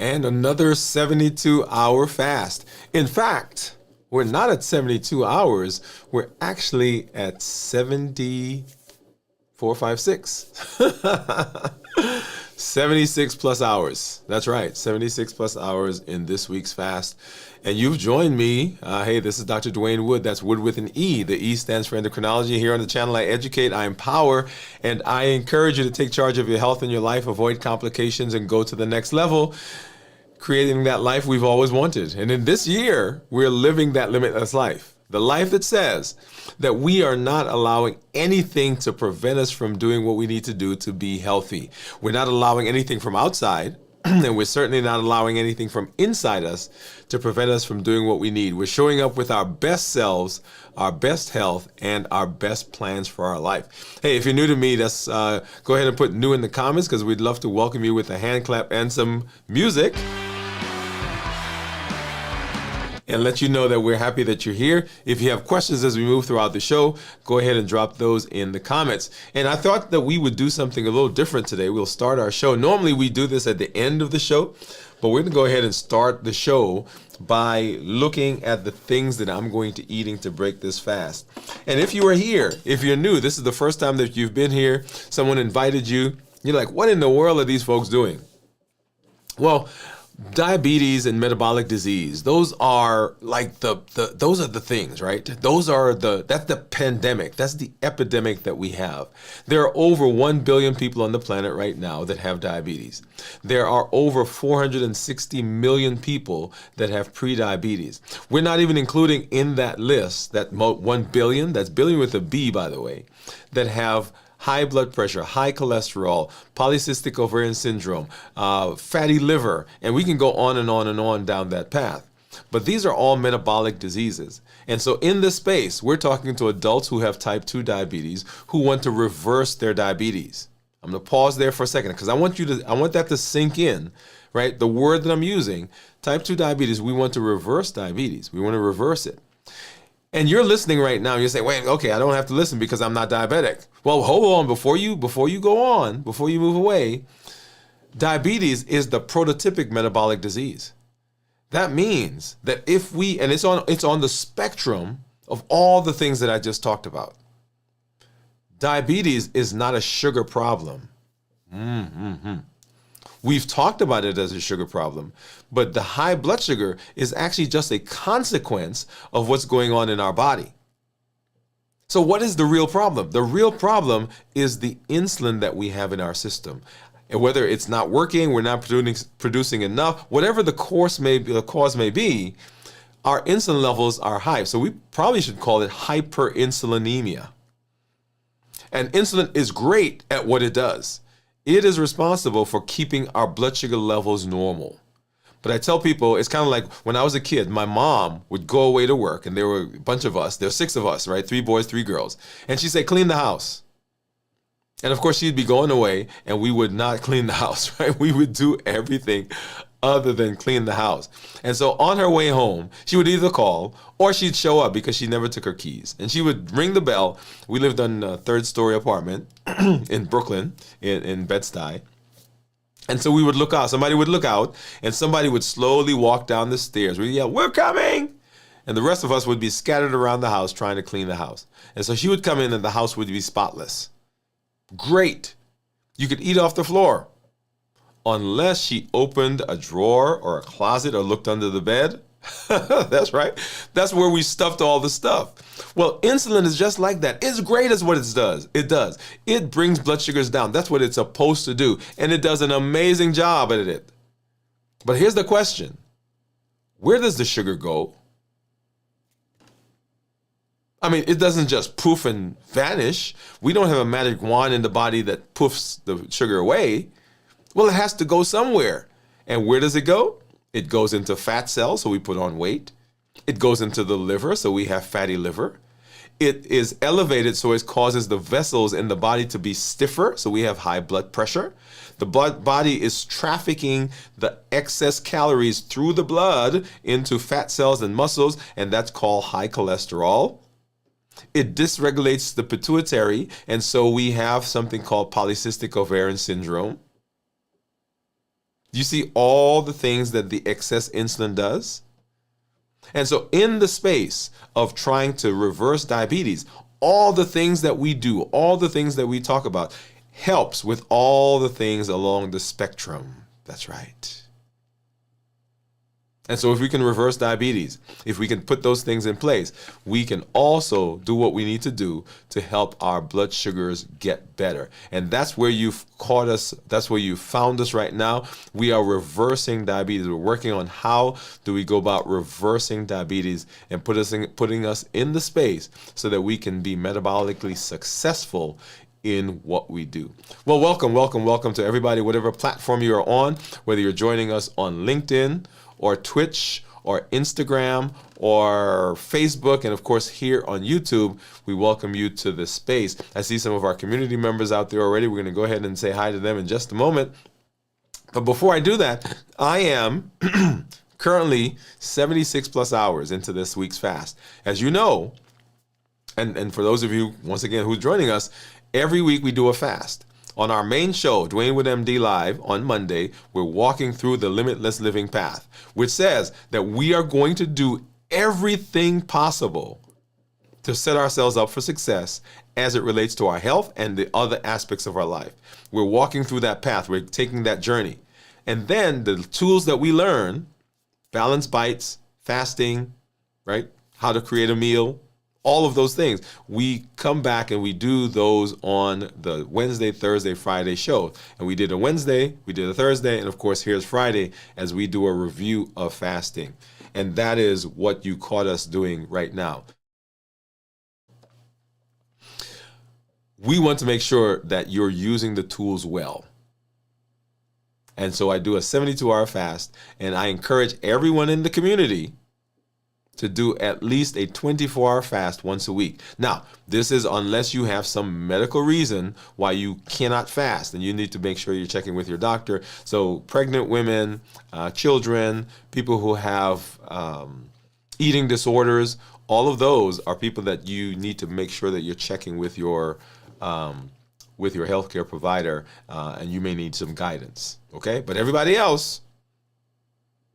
And another 72-hour fast. In fact, we're not at 72 hours. We're actually at 7456. 76 plus hours. That's right, 76 plus hours in this week's fast. And you've joined me. Hey, this is Dr. Dwain Woode. That's Wood with an E. The E stands for endocrinology. Here on the channel, I educate, I empower, and I encourage you to take charge of your health and your life, avoid complications, and go to the next level, creating that life we've always wanted. And in this year, we're living that limitless life. The life that says that we are not allowing anything to prevent us from doing what we need to do to be healthy. We're not allowing anything from outside, and we're certainly not allowing anything from inside us to prevent us from doing what we need. We're showing up with our best selves, our best health, and our best plans for our life. Hey, if you're new to me, go ahead and put new in the comments, because we'd love to welcome you with a hand clap and some music, and let you know that we're happy that you're here. If you have questions as we move throughout the show, go ahead and drop those in the comments. And I thought that we would do something a little different today. We'll start our show. Normally we do this at the end of the show, but we're gonna go ahead and start the show by looking at the things that I'm going to eating to break this fast. And if you are here, if you're new, this is the first time that you've been here, someone invited you, you're like, what in the world are these folks doing? Well, diabetes and metabolic disease, those are like those are the things, right? That's the pandemic. That's the epidemic that we have. There are over 1 billion people on the planet right now that have diabetes. There are over 460 million people that have pre-diabetes. We're not even including in that list that 1 billion, that's billion with a B, by the way, that have high blood pressure, high cholesterol, polycystic ovarian syndrome, fatty liver, and we can go on and on and on down that path. But these are all metabolic diseases. And so in this space, we're talking to adults who have type 2 diabetes who want to reverse their diabetes. I'm going to pause there for a second because I want that to sink in, right? The word that I'm using, type 2 diabetes, we want to reverse diabetes. We want to reverse it. And you're listening right now, and you're saying, wait, okay, I don't have to listen because I'm not diabetic. Well, hold on, before you go on, before you move away, diabetes is the prototypic metabolic disease. That means that it's on the spectrum of all the things that I just talked about. Diabetes is not a sugar problem. We've talked about it as a sugar problem, but the high blood sugar is actually just a consequence of what's going on in our body. So what is the real problem? The real problem is the insulin that we have in our system. And whether it's not working, we're not producing enough, whatever the cause may be, our insulin levels are high. So we probably should call it hyperinsulinemia. And insulin is great at what it does. It is responsible for keeping our blood sugar levels normal. But I tell people, it's kind of like when I was a kid, my mom would go away to work, and there were a bunch of us. There were 6 of us, right? 3 boys, 3 girls. And she'd say, clean the house. And of course, she'd be going away, and we would not clean the house, right? We would do everything other than clean the house. And so on her way home, she would either call or she'd show up because she never took her keys. And she would ring the bell. We lived on a 3rd-story apartment in Brooklyn, in Bed-Stuy. And so we would look out. Somebody would look out, and somebody would slowly walk down the stairs. We'd yell, we're coming! And the rest of us would be scattered around the house trying to clean the house. And so she would come in, and the house would be spotless. Great. You could eat off the floor. Unless she opened a drawer or a closet or looked under the bed. That's right. That's where we stuffed all the stuff. Well, insulin is just like that. It's great as what it does. It brings blood sugars down. That's what it's supposed to do. And it does an amazing job at it. But here's the question. Where does the sugar go? I mean, it doesn't just poof and vanish. We don't have a magic wand in the body that poofs the sugar away. Well, it has to go somewhere. And where does it go? It goes into fat cells, so we put on weight. It goes into the liver, so we have fatty liver. It is elevated, so it causes the vessels in the body to be stiffer, so we have high blood pressure. The body is trafficking the excess calories through the blood into fat cells and muscles, and that's called high cholesterol. It dysregulates the pituitary, and so we have something called polycystic ovarian syndrome. You see all the things that the excess insulin does? And so in the space of trying to reverse diabetes, all the things that we do, all the things that we talk about helps with all the things along the spectrum. That's right. And so if we can reverse diabetes, if we can put those things in place, we can also do what we need to do to help our blood sugars get better. And that's where you've caught us. That's where you found us right now. We are reversing diabetes. We're working on how do we go about reversing diabetes and putting us in the space so that we can be metabolically successful in what we do. Well, welcome to everybody, whatever platform you are on, whether you're joining us on LinkedIn or Twitch or Instagram or Facebook, and of course here on YouTube, we welcome you to this space. I see some of our community members out there already. We're going to go ahead and say hi to them in just a moment. But before I do that, I am currently 76 plus hours into this week's fast. As you know, and for those of you, once again, who's joining us, every week we do a fast. On our main show, Dwain Woode MD Live, on Monday, we're walking through the Limitless Living Path, which says that we are going to do everything possible to set ourselves up for success as it relates to our health and the other aspects of our life. We're walking through that path. We're taking that journey. And then the tools that we learn, balanced bites, fasting, right? How to create a meal, all of those things, we come back and we do those on the Wednesday, Thursday, Friday show. And we did a Wednesday, we did a Thursday, and of course, here's Friday as we do a review of fasting. And that is what you caught us doing right now. We want to make sure that you're using the tools well. And so I do a 72-hour fast, and I encourage everyone in the community to do at least a 24-hour fast once a week. Now, this is unless you have some medical reason why you cannot fast, and you need to make sure you're checking with your doctor. So pregnant women, children, people who have eating disorders, all of those are people that you need to make sure that you're checking with your healthcare provider, and you may need some guidance, okay? But everybody else,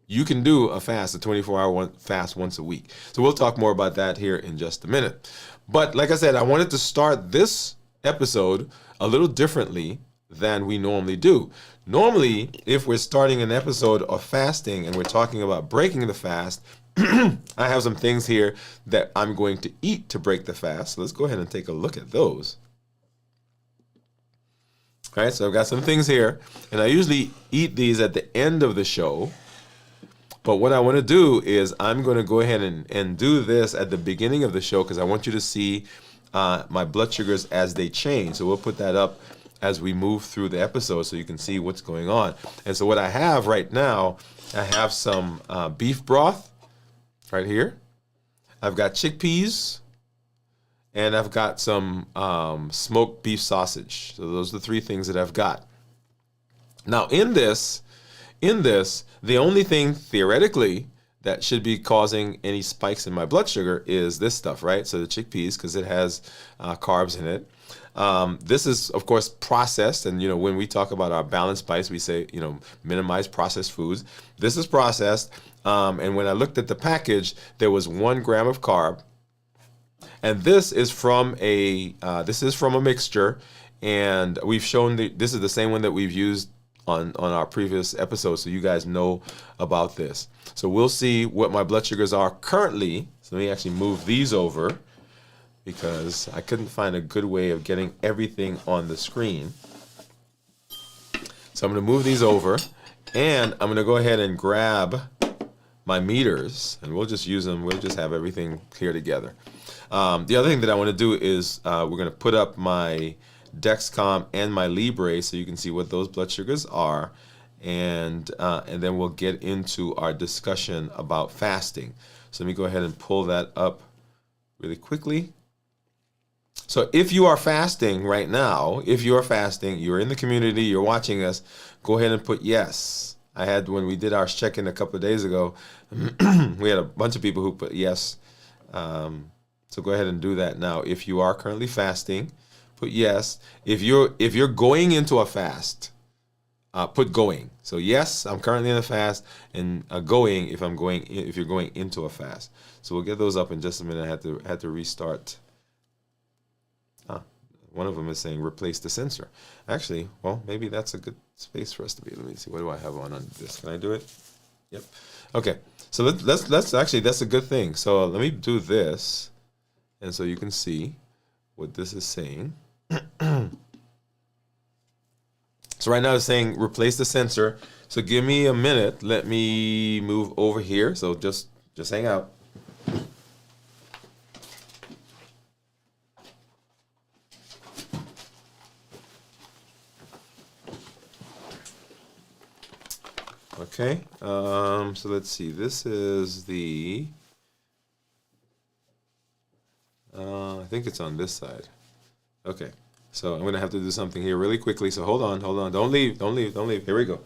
you can do a 24-hour fast once a week. So we'll talk more about that here in just a minute. But like I said, I wanted to start this episode a little differently than we normally do. Normally, if we're starting an episode of fasting and we're talking about breaking the fast, I have some things here that I'm going to eat to break the fast. So let's go ahead and take a look at those. All right, so I've got some things here, and I usually eat these at the end of the show. But what I want to do is I'm going to go ahead and do this at the beginning of the show because I want you to see my blood sugars as they change. So we'll put that up as we move through the episode so you can see what's going on. And so what I have right now, I have some beef broth right here. I've got chickpeas, and I've got some smoked beef sausage. So those are the three things that I've got. Now in this, the only thing theoretically that should be causing any spikes in my blood sugar is this stuff, right? So the chickpeas, because it has carbs in it. This is, of course, processed. And, when we talk about our balanced bites, we say, minimize processed foods. This is processed. And when I looked at the package, there was 1 gram of carb. And this is from a mixture. And we've shown this is the same one that we've used on our previous episode, so you guys know about this. So we'll see what my blood sugars are currently. So let me actually move these over because I couldn't find a good way of getting everything on the screen. So I'm going to move these over, and I'm going to go ahead and grab my meters, and we'll just use them. We'll just have everything here together. The other thing that I want to do is we're going to put up my Dexcom and my Libre so you can see what those blood sugars are, and then we'll get into our discussion about fasting. So let me go ahead and pull that up really quickly. So if you are fasting right now, you're in the community, you're watching us, go ahead and put yes. I had, when we did our check-in a couple of days ago, we had a bunch of people who put yes. So go ahead and do that now. If you are currently fasting, put yes. If you're going into a fast, put going. So yes, I'm currently in a fast, and going if you're going into a fast. So we'll get those up in just a minute. I had to restart. One of them is saying replace the sensor. Actually, well, maybe that's a good space for us to be. Let me see. What do I have on this? Can I do it? Yep. Okay. So let's actually, that's a good thing. So let me do this, and so you can see what this is saying. So right now it's saying replace the sensor. So give me a minute. Let me move over here. So just hang out. Okay, so let's see. This is the, I think it's on this side. Okay, so I'm going to have to do something here really quickly. So hold on. Don't leave. Here we go.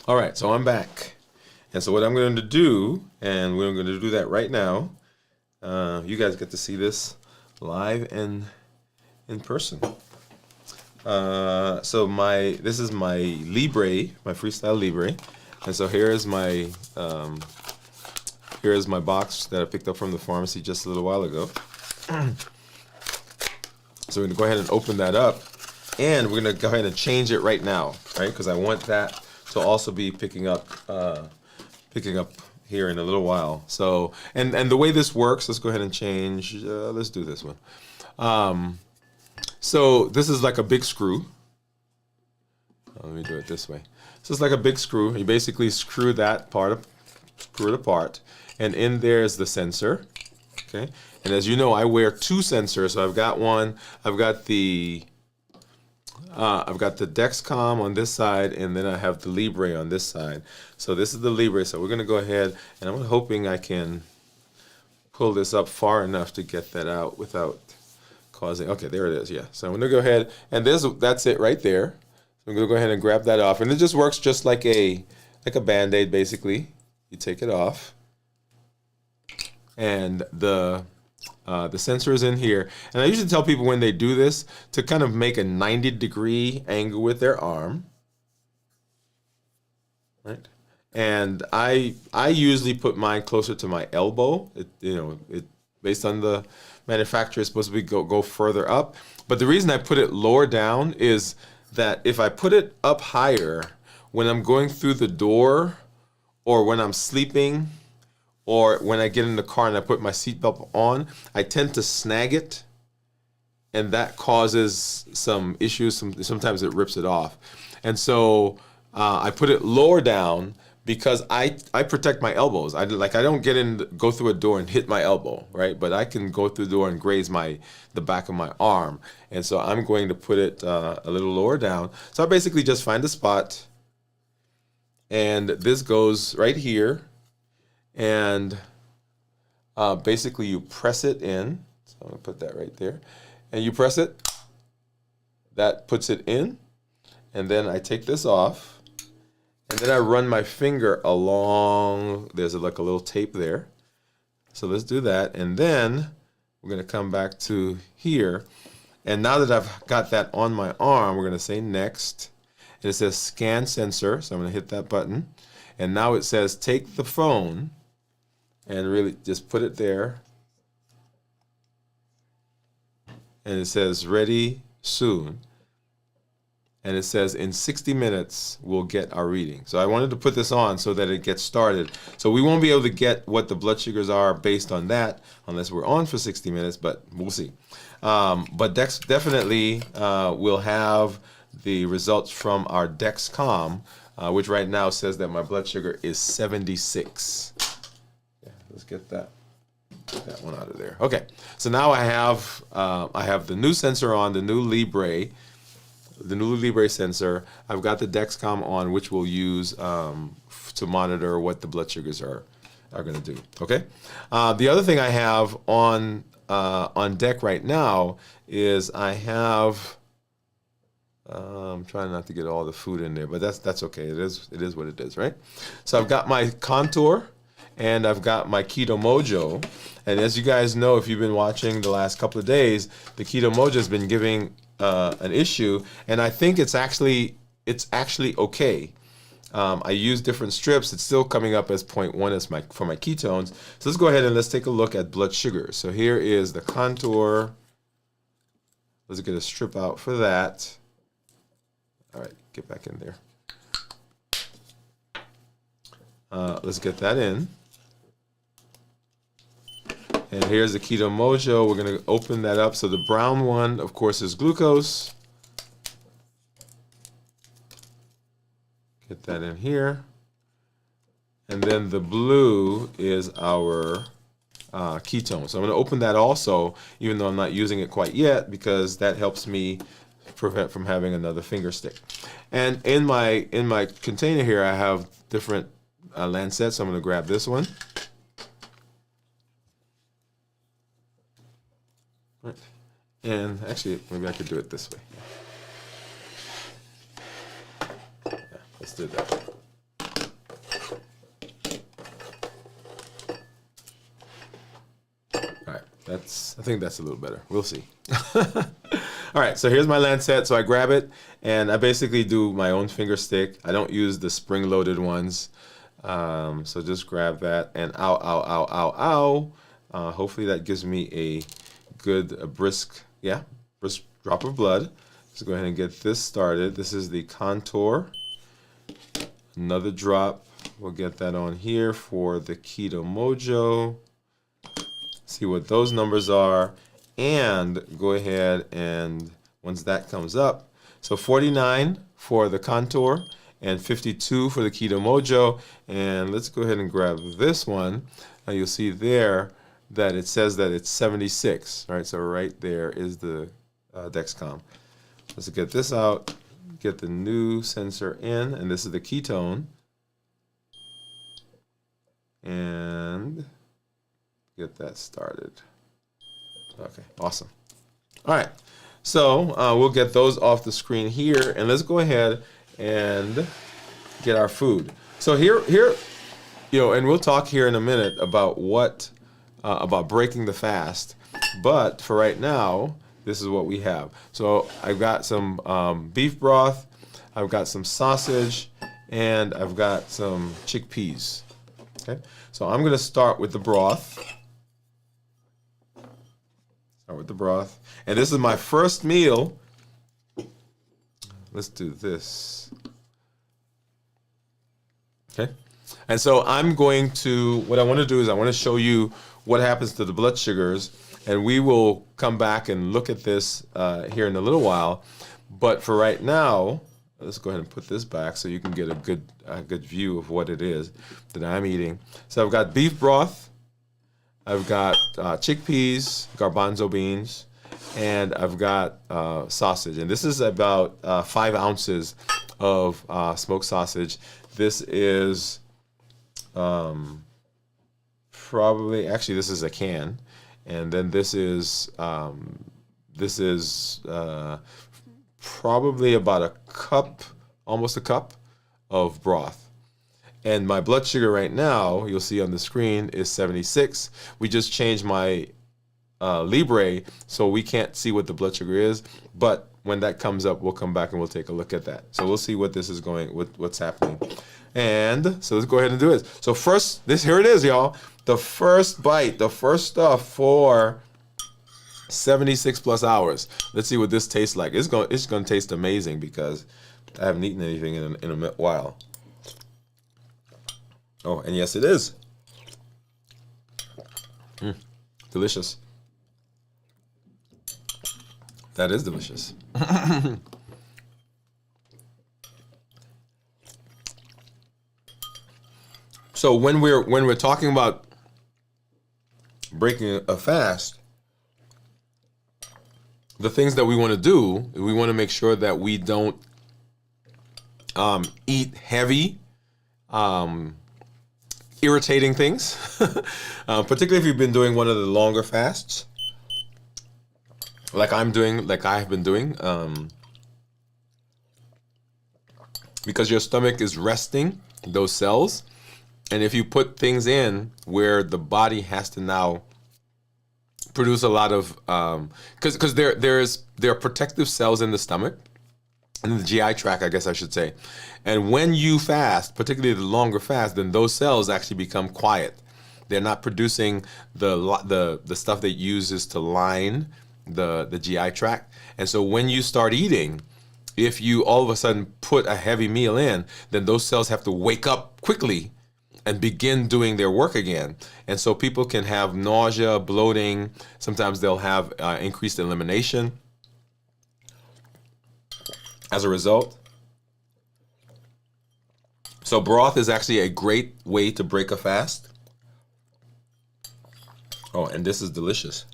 All right, so I'm back. And so what I'm going to do, and we're going to do that right now, you guys get to see this live and in person. So this is my Libre, my Freestyle Libre. And so here is my box that I picked up from the pharmacy just a little while ago. So we're going to go ahead and open that up, and we're going to go ahead and change it right now, right? Because I want that to also be picking up here in a little while. So, and the way this works, let's go ahead and change. Let's do this one. So this is like a big screw. Let me do it this way. So it's like a big screw. You basically screw that part, screw it apart, and in there is the sensor. Okay, and as you know, I wear two sensors. So I've got one. I've got the Dexcom on this side, and then I have the Libre on this side. So this is the Libre. So we're going to go ahead, and I'm hoping I can pull this up far enough to get that out without causing. Okay, there it is. Yeah. So I'm going to go ahead, and that's it right there. So I'm going to go ahead and grab that off, and it just works just like a Band-Aid basically. You take it off, and the sensor is in here. And I usually tell people when they do this to kind of make a 90-degree angle with their arm, right? And I usually put mine closer to my elbow. It based on the manufacturer, it's supposed to go further up. But the reason I put it lower down is that if I put it up higher, when I'm going through the door, or when I'm sleeping, or when I get in the car and I put my seatbelt on, I tend to snag it, and that causes some issues. Sometimes it rips it off. And so I put it lower down because I protect my elbows. I don't go through a door and hit my elbow, right? But I can go through the door and graze the back of my arm. And so I'm going to put it a little lower down. So I basically just find a spot, and this goes right here. And basically you press it in. So I'm going to put that right there. And you press it. That puts it in. And then I take this off. And then I run my finger along. There's like a little tape there. So let's do that. And then we're going to come back to here. And now that I've got that on my arm, we're going to say next. And it says scan sensor. So I'm going to hit that button. And now it says take the phone and really just put it there. And it says ready soon. And it says in 60 minutes we'll get our reading. So I wanted to put this on so that it gets started. So we won't be able to get what the blood sugars are based on that unless we're on for 60 minutes, but we'll see. But definitely we'll have the results from our Dexcom, which right now says that my blood sugar is 76. Yeah, let's get that one out of there. Okay, so now I have the new sensor on, the new Libre sensor. I've got the Dexcom on, which we'll use to monitor what the blood sugars are going to do. Okay. The other thing I have on deck right now is I have I'm trying not to get all the food in there, but that's okay. It is what it is, right? So I've got my contour, and I've got my Keto Mojo. And as you guys know, if you've been watching the last couple of days, the Keto Mojo has been giving an issue, and I think it's actually okay. I use different strips. It's still coming up as 0.1 as for my ketones. So let's go ahead and let's take a look at blood sugar. So here is the contour. Let's get a strip out for that. All right, get back in there. Let's get that in. And here's the Keto Mojo. We're going to open that up. So the brown one, of course, is glucose. Get that in here. And then the blue is our ketone. So I'm going to open that also, even though I'm not using it quite yet, because that helps me prevent from having another finger stick. And in my container here, I have different lancets. So I'm going to grab this one. Right. And actually, maybe I could do it this way. Yeah, let's do that. All right, I think that's a little better. We'll see. All right, so here's my lancet. So I grab it, and I basically do my own finger stick. I don't use the spring-loaded ones. So just grab that, and ow, ow, ow, ow, ow. Hopefully that gives me a brisk drop of blood. Let's go ahead and get this started. This is the contour. Another drop. We'll get that on here for the Keto Mojo. See what those numbers are. And go ahead and once that comes up, so 49 for the contour and 52 for the Keto Mojo. And let's go ahead and grab this one. Now you'll see there that it says that it's 76. All right, so right there is the Dexcom. Let's get this out, get the new sensor in, and this is the ketone. And get that started. Okay, awesome. All right, so we'll get those off the screen here, and let's go ahead and get our food. So here, and we'll talk here in a minute about about breaking the fast. But for right now, this is what we have. So I've got some beef broth, I've got some sausage, and I've got some chickpeas. Okay, so I'm going to start with the broth. And this is my first meal. Let's do this. Okay. And so what I want to do is I want to show you what happens to the blood sugars, and we will come back and look at this here in a little while. But for right now, let's go ahead and put this back so you can get a good view of what it is that I'm eating. So I've got beef broth, I've got chickpeas, garbanzo beans, and I've got sausage. And this is about 5 ounces of smoked sausage. This is actually this is a can, and then this is probably about a cup, almost a cup of broth. And my blood sugar right now, you'll see on the screen, is 76. We just changed my Libre, so we can't see what the blood sugar is. But when that comes up, we'll come back and we'll take a look at that. So we'll see what this is what's happening. And so let's go ahead and do it. So first, here it is, y'all. The first bite, the first stuff for 76 plus hours. Let's see what this tastes like. It's going to taste amazing because I haven't eaten anything in a while. Oh, and yes, it is. Delicious. That is delicious. So when we're talking about breaking a fast, the things that we want to do, we want to make sure that we don't eat heavy, irritating things, particularly if you've been doing one of the longer fasts, like I have been doing. because your stomach is resting those cells. And if you put things in where the body has to now produce a lot of, because there are protective cells in the stomach, in the GI tract, I guess I should say. And when you fast, particularly the longer fast, then those cells actually become quiet. They're not producing the stuff that uses to line the GI tract. And so when you start eating, if you all of a sudden put a heavy meal in, then those cells have to wake up quickly and begin doing their work again. And so people can have nausea, bloating. Sometimes they'll have increased elimination as a result. So broth is actually a great way to break a fast. Oh, and this is delicious.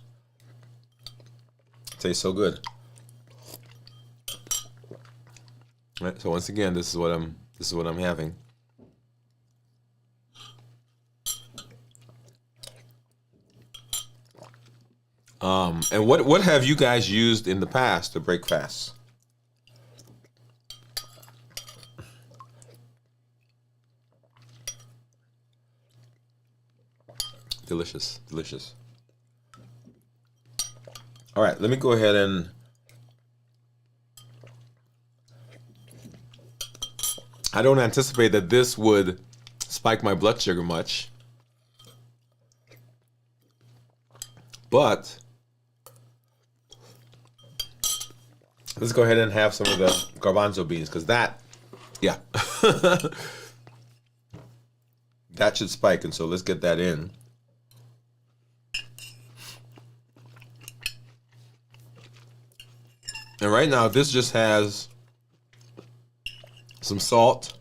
Tastes so good. All right, so once again, this is what I'm having. And what have you guys used in the past to break fasts? Delicious, delicious. All right, let me go ahead and I don't anticipate that this would spike my blood sugar much, but let's go ahead and have some of the garbanzo beans, because that, yeah, that should spike, and so let's get that in. And right now, this just has some salt,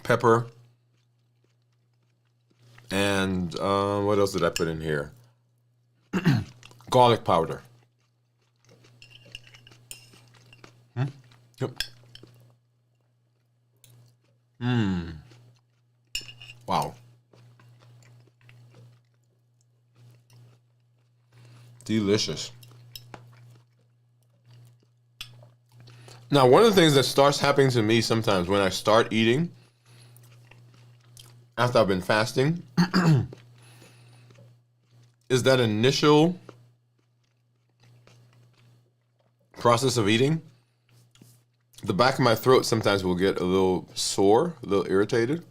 pepper, and what else did I put in here? Garlic powder. Yep. Wow. Delicious. Now, one of the things that starts happening to me sometimes when I start eating after I've been fasting is that initial process of eating. The back of my throat sometimes will get a little sore, a little irritated.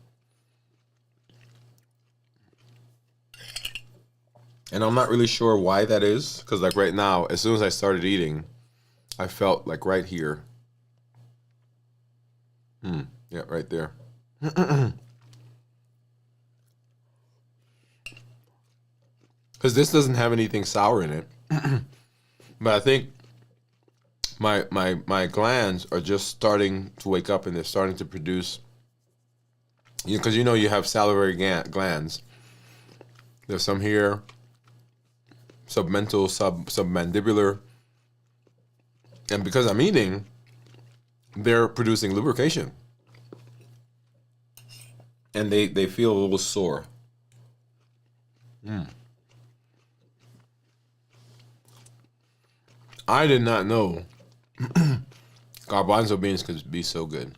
And I'm not really sure why that is, because like right now, as soon as I started eating, I felt like right here. Yeah, right there. Because this doesn't have anything sour in it. But I think my glands are just starting to wake up, and they're starting to produce, because you know you have salivary glands. There's some here, submental, submandibular. And because I'm eating, they're producing lubrication. And they feel a little sore. I did not know garbanzo beans could be so good.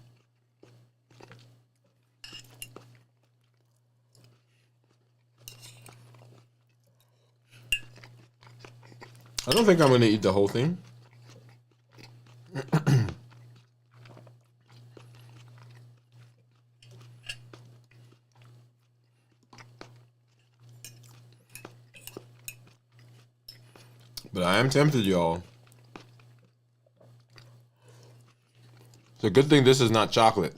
I don't think I'm going to eat the whole thing. But I am tempted, y'all. It's a good thing this is not chocolate.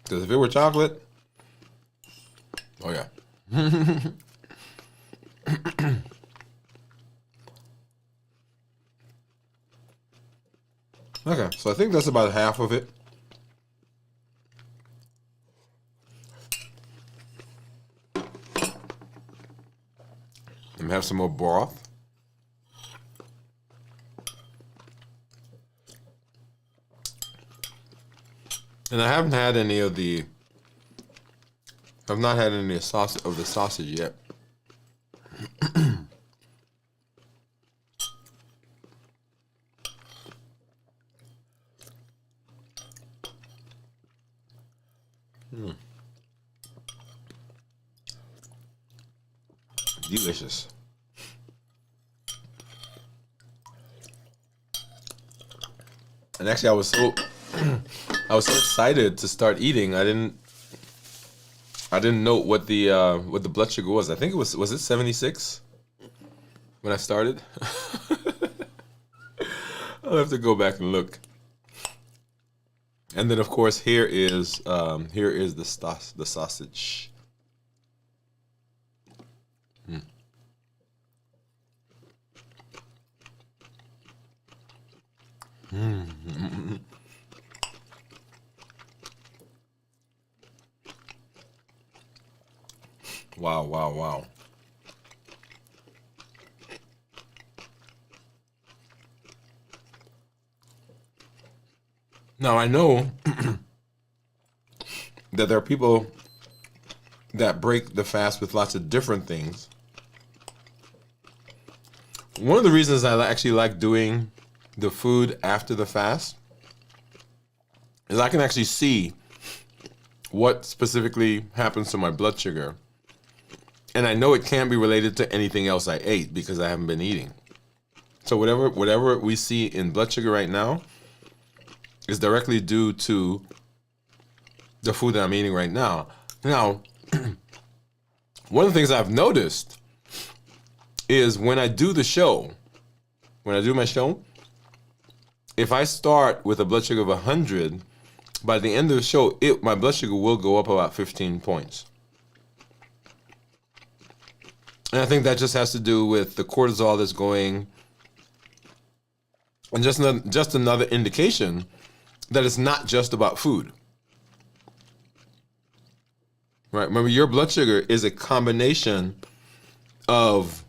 Because if it were chocolate, oh yeah. Okay, so I think that's about half of it. Let me have some more broth. And I haven't had any of the, I've not had any of the sausage yet. delicious. And actually, I was so excited to start eating. I didn't know what the blood sugar was. I think was it 76 when I started. I'll have to go back and look. And then of course here is the sausage. Wow, wow, wow. Now I know that there are people that break the fast with lots of different things. One of the reasons I actually like doing the food after the fast is I can actually see what specifically happens to my blood sugar. And I know it can't be related to anything else I ate because I haven't been eating. So whatever we see in blood sugar right now is directly due to the food that I'm eating right now. Now, one of the things I've noticed is when I do my show, if I start with a blood sugar of 100, by the end of the show, my blood sugar will go up about 15 points. And I think that just has to do with the cortisol that's going, and just another indication that it's not just about food. Right? Remember, your blood sugar is a combination of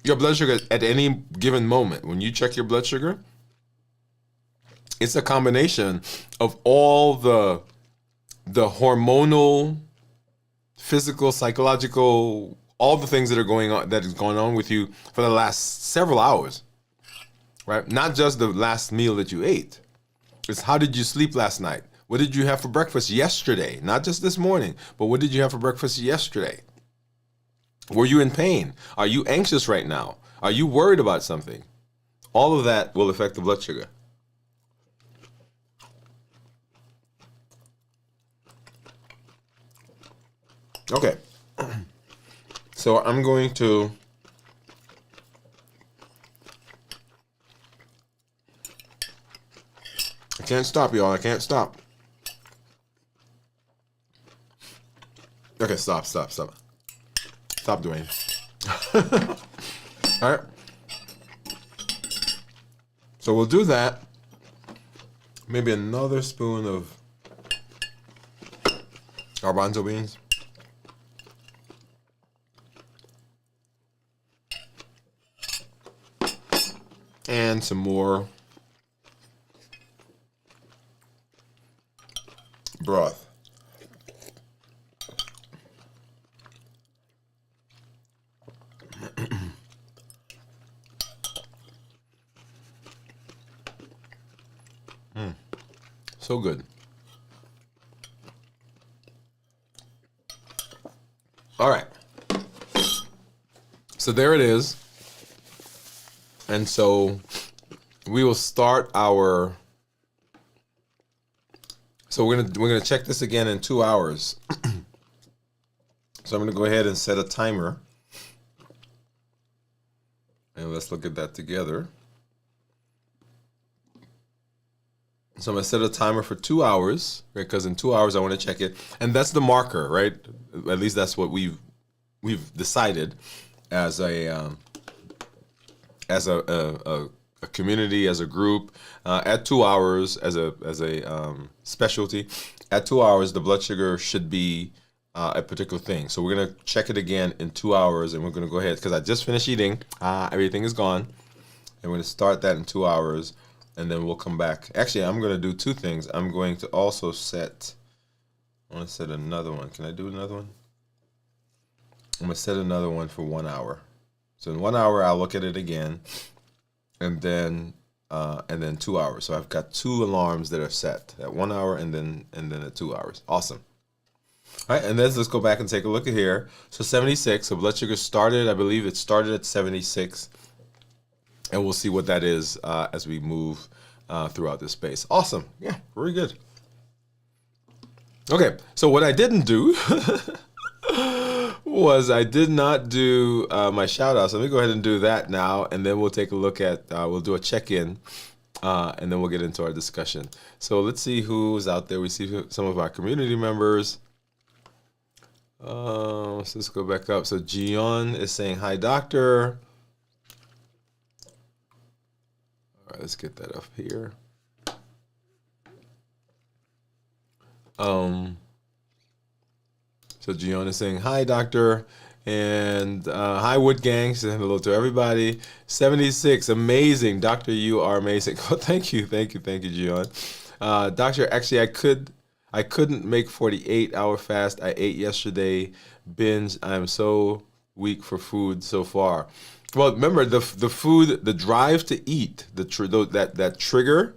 your blood sugar at any given moment. When you check your blood sugar, it's a combination of all the hormonal, physical, psychological, all the things that is going on with you for the last several hours, right? Not just the last meal that you ate. It's how did you sleep last night? What did you have for breakfast yesterday? Not just this morning, but what did you have for breakfast yesterday? Were you in pain? Are you anxious right now? Are you worried about something? All of that will affect the blood sugar. Okay. So I'm going to I can't stop, y'all. I can't stop. Okay, stop, Dwain. All right. So we'll do that. Maybe another spoon of garbanzo beans. And some more broth. So good. All right. So there it is. And so we will start our. So we're gonna check this again in 2 hours. So I'm gonna go ahead and set a timer. And let's look at that together. So I'm gonna set a timer for 2 hours, right? Because in 2 hours I want to check it, and that's the marker, right? At least that's what we've decided as a community, as a group. At 2 hours, as a specialty, at 2 hours the blood sugar should be a particular thing. So we're gonna check it again in 2 hours, and we're gonna go ahead because I just finished eating. Everything is gone, and we're gonna start that in 2 hours. And then we'll come back. Actually, I'm going to do two things. I'm going to also I want to set another one. Can I do another one? I'm going to set another one for 1 hour. So in 1 hour, I'll look at it again. And then 2 hours. So I've got two alarms that are set at 1 hour and then at 2 hours. Awesome. All right, and then let's go back and take a look at here. So 76, so blood sugar started, I believe it started at 76. And we'll see what that is as we move throughout this space. Awesome. Yeah, very good. Okay, so what I didn't do was I did not do my shout out. So let me go ahead and do that now, and then we'll take a look at, we'll do a check-in, and then we'll get into our discussion. So let's see who's out there. We see some of our community members. Let's go back up. So Gian is saying, hi, doctor. All right, let's get that up here. So Gian is saying, hi, doctor. And hi, Wood Gang. Saying hello to everybody. 76, amazing. Doctor, you are amazing. Oh, thank you, Gian. Doctor, actually, I couldn't make 48-hour fast. I ate yesterday. Binge. I'm so weak for food so far. Well, remember the food, the drive to eat, that trigger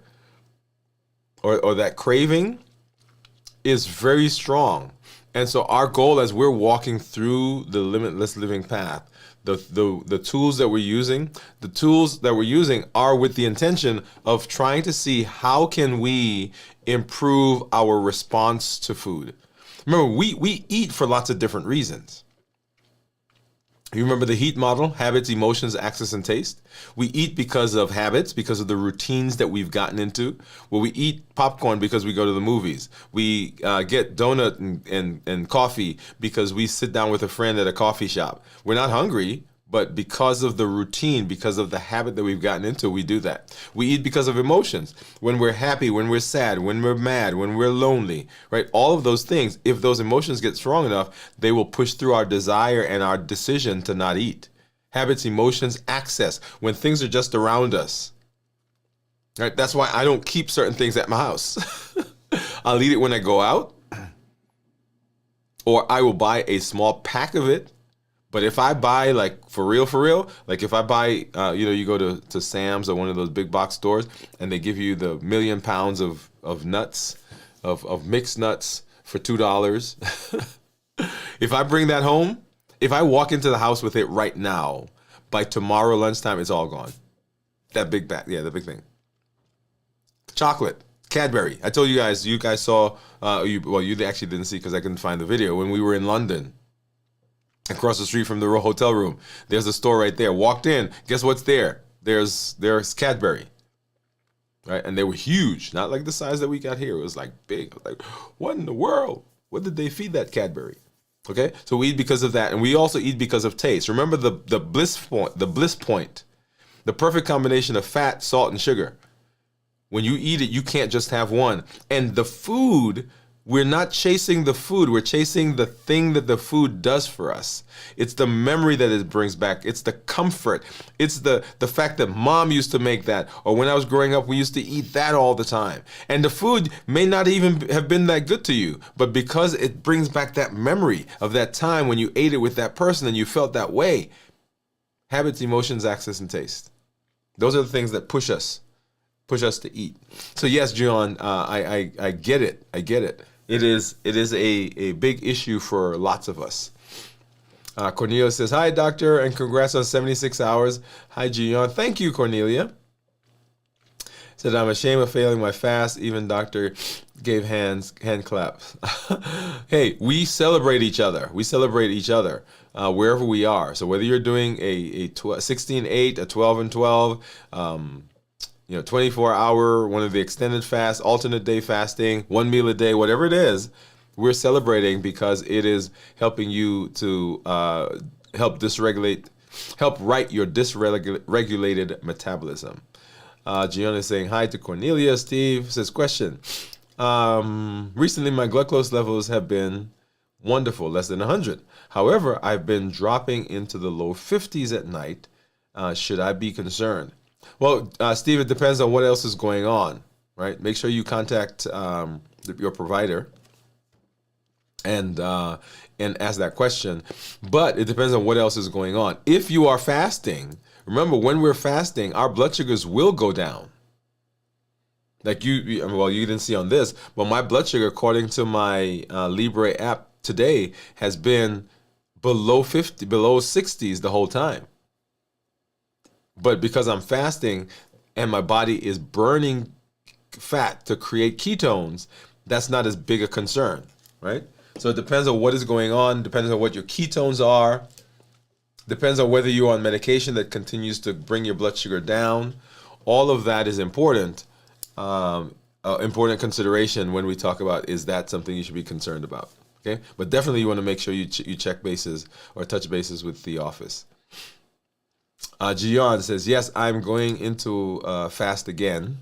or that craving is very strong. And so our goal as we're walking through the limitless living path, the tools that we're using are with the intention of trying to see how can we improve our response to food. Remember, we eat for lots of different reasons. You remember the HEAT model, habits, emotions, access, and taste? We eat because of habits, because of the routines that we've gotten into. Well, we eat popcorn because we go to the movies. We get donut and coffee because we sit down with a friend at a coffee shop. We're not hungry, but because of the routine, because of the habit that we've gotten into, we do that. We eat because of emotions. When we're happy, when we're sad, when we're mad, when we're lonely, right? All of those things, if those emotions get strong enough, they will push through our desire and our decision to not eat. Habits, emotions, access, when things are just around us. Right? That's why I don't keep certain things at my house. I'll eat it when I go out, or I will buy a small pack of it. But if I buy, like, for real, like if I buy, you go to Sam's or one of those big box stores and they give you the 1,000,000 pounds of nuts, of mixed nuts for $2. If I bring that home, if I walk into the house with it right now, by tomorrow lunchtime, it's all gone. That big bag, yeah, the big thing. Chocolate, Cadbury. I told you guys saw, you actually didn't see because I couldn't find the video, when we were in London. Across the street from the hotel room, there's a store right there. Walked in, guess what's there? There's Cadbury, right? And they were huge, not like the size that we got here. It was like big. Like, what in the world? What did they feed that Cadbury? Okay, so we eat because of that, and we also eat because of taste. Remember the bliss point, the perfect combination of fat, salt, and sugar. When you eat it, you can't just have one. And the food, we're not chasing the food. We're chasing the thing that the food does for us. It's the memory that it brings back. It's the comfort. It's the fact that mom used to make that. Or when I was growing up, we used to eat that all the time. And the food may not even have been that good to you. But because it brings back that memory of that time when you ate it with that person and you felt that way. Habits, emotions, access, and taste. Those are the things that push us to eat. So yes, John, I get it. I get it. It is a big issue for lots of us. Cornelia says, hi, doctor, and congrats on 76 hours. Hi, Gian. Thank you, Cornelia. Said, I'm ashamed of failing my fast. Even doctor gave hand claps. Hey, we celebrate each other. We celebrate each other wherever we are. So whether you're doing a 16-8, a 12-12, 24-hour, one of the extended fasts, alternate day fasting, one meal a day, whatever it is, we're celebrating because it is helping you to help right your dysregulated metabolism. Gianna is saying hi to Cornelia. Steve says, question. Recently, my glucose levels have been wonderful, less than 100. However, I've been dropping into the low 50s at night. Should I be concerned? Well, Steve, it depends on what else is going on, right? Make sure you contact your provider and ask that question. But it depends on what else is going on. If you are fasting, remember, when we're fasting, our blood sugars will go down. Like you didn't see on this, but my blood sugar, according to my Libre app, today has been below 50, below 60s the whole time. But because I'm fasting and my body is burning fat to create ketones, that's not as big a concern, right? So it depends on what is going on, depends on what your ketones are, depends on whether you're on medication that continues to bring your blood sugar down. All of that is important. Important consideration when we talk about, is that something you should be concerned about? Okay, but definitely you want to make sure you check bases or touch bases with the office. Gian says, yes, I'm going into fast again.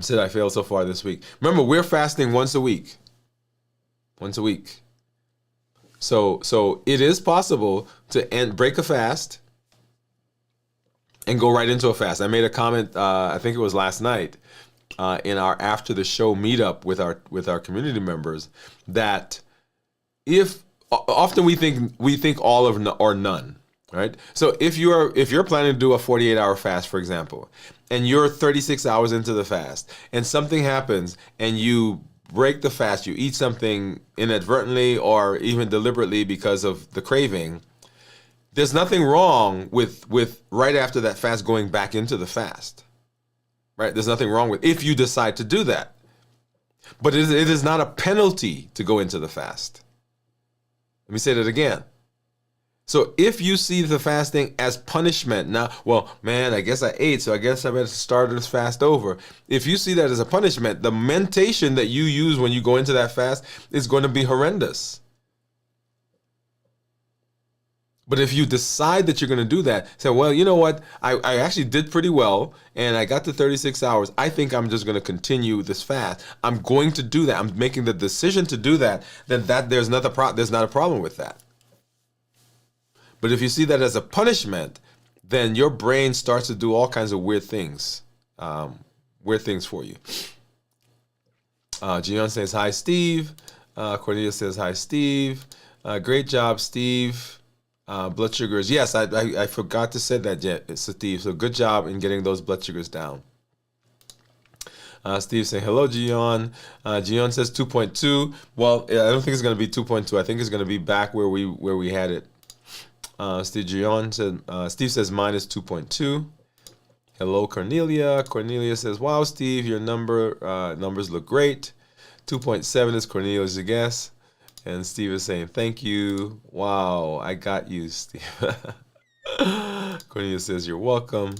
Said I failed so far this week. Remember, we're fasting once a week. Once a week. So it is possible to break a fast and go right into a fast. I made a comment, I think it was last night, in our after the show meetup with our community members, that if often we think all of or none, right? So if you're planning to do a 48-hour fast, for example, and you're 36 hours into the fast, and something happens and you break the fast, you eat something inadvertently or even deliberately because of the craving, there's nothing wrong with right after that fast going back into the fast, right? There's nothing wrong with if you decide to do that. But it is not a penalty to go into the fast. Let me say that again. So if you see the fasting as punishment, now, well, man, I guess I ate, so I guess I better start this fast over. If you see that as a punishment, the mentation that you use when you go into that fast is going to be horrendous. But if you decide that you're going to do that, say, well, you know what? I actually did pretty well, and I got to 36 hours. I think I'm just going to continue this fast. I'm going to do that. I'm making the decision to do that. Then there's not a problem with that. But if you see that as a punishment, then your brain starts to do all kinds of weird things for you. Gian says, hi, Steve. Cornelia says, hi, Steve. Great job, Steve. Blood sugars. Yes, I forgot to say that, Steve. So good job in getting those blood sugars down. Steve saying, hello, Gian. Gian says 2.2. Well, I don't think it's going to be 2.2. I think it's going to be back where we had it. Steve says minus 2.2. Hello, Cornelia. Cornelia says, wow, Steve, your numbers look great. 2.7 is Cornelia's guess. And Steve is saying, thank you. Wow, I got you, Steve. Cornelia says, you're welcome.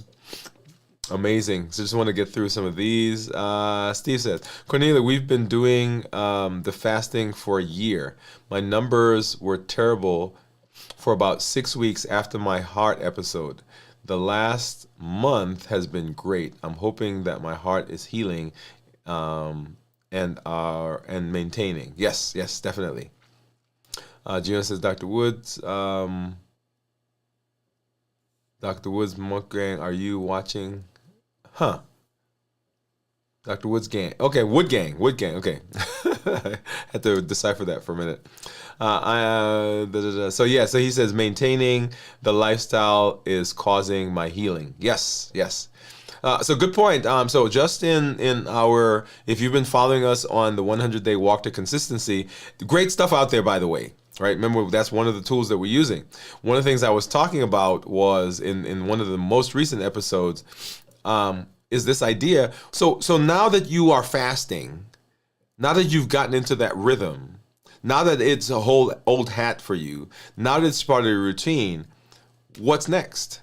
Amazing. So just want to get through some of these. Steve says, Cornelia, we've been doing the fasting for a year. My numbers were terrible for about 6 weeks after my heart episode. The last month has been great. I'm hoping that my heart is healing and maintaining. Yes, definitely. Gina says, Dr. Woods, mukbang, are you watching? Huh. Dr. Woods gang. Okay, Wood gang. Okay. Had to decipher that for a minute. So he says, maintaining the lifestyle is causing my healing. Yes. So good point. So just in our, if you've been following us on the 100-day walk to consistency, great stuff out there, by the way. Right? Remember, that's one of the tools that we're using. One of the things I was talking about was in one of the most recent episodes, is this idea. So now that you are fasting, now that you've gotten into that rhythm, now that it's a whole old hat for you, now that it's part of your routine, what's next?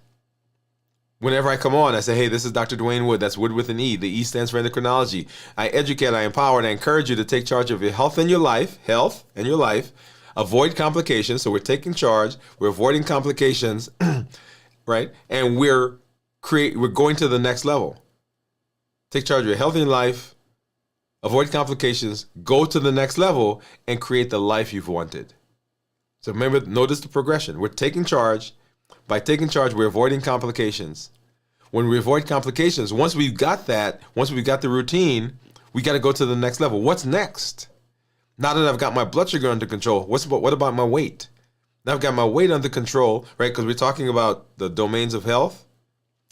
Whenever I come on, I say, hey, this is Dr. Dwain Woode. That's Wood with an E. The E stands for endocrinology. I educate, I empower, and I encourage you to take charge of your health and your life. Avoid complications. So we're taking charge. We're avoiding complications, right? And we're going to the next level. Take charge of your health and your life. Avoid complications. Go to the next level and create the life you've wanted. So remember, notice the progression. We're taking charge. By taking charge, we're avoiding complications. When we avoid complications, once we've got the routine, we got to go to the next level. What's next? Now that I've got my blood sugar under control, what about my weight? Now I've got my weight under control, right? Because we're talking about the domains of health,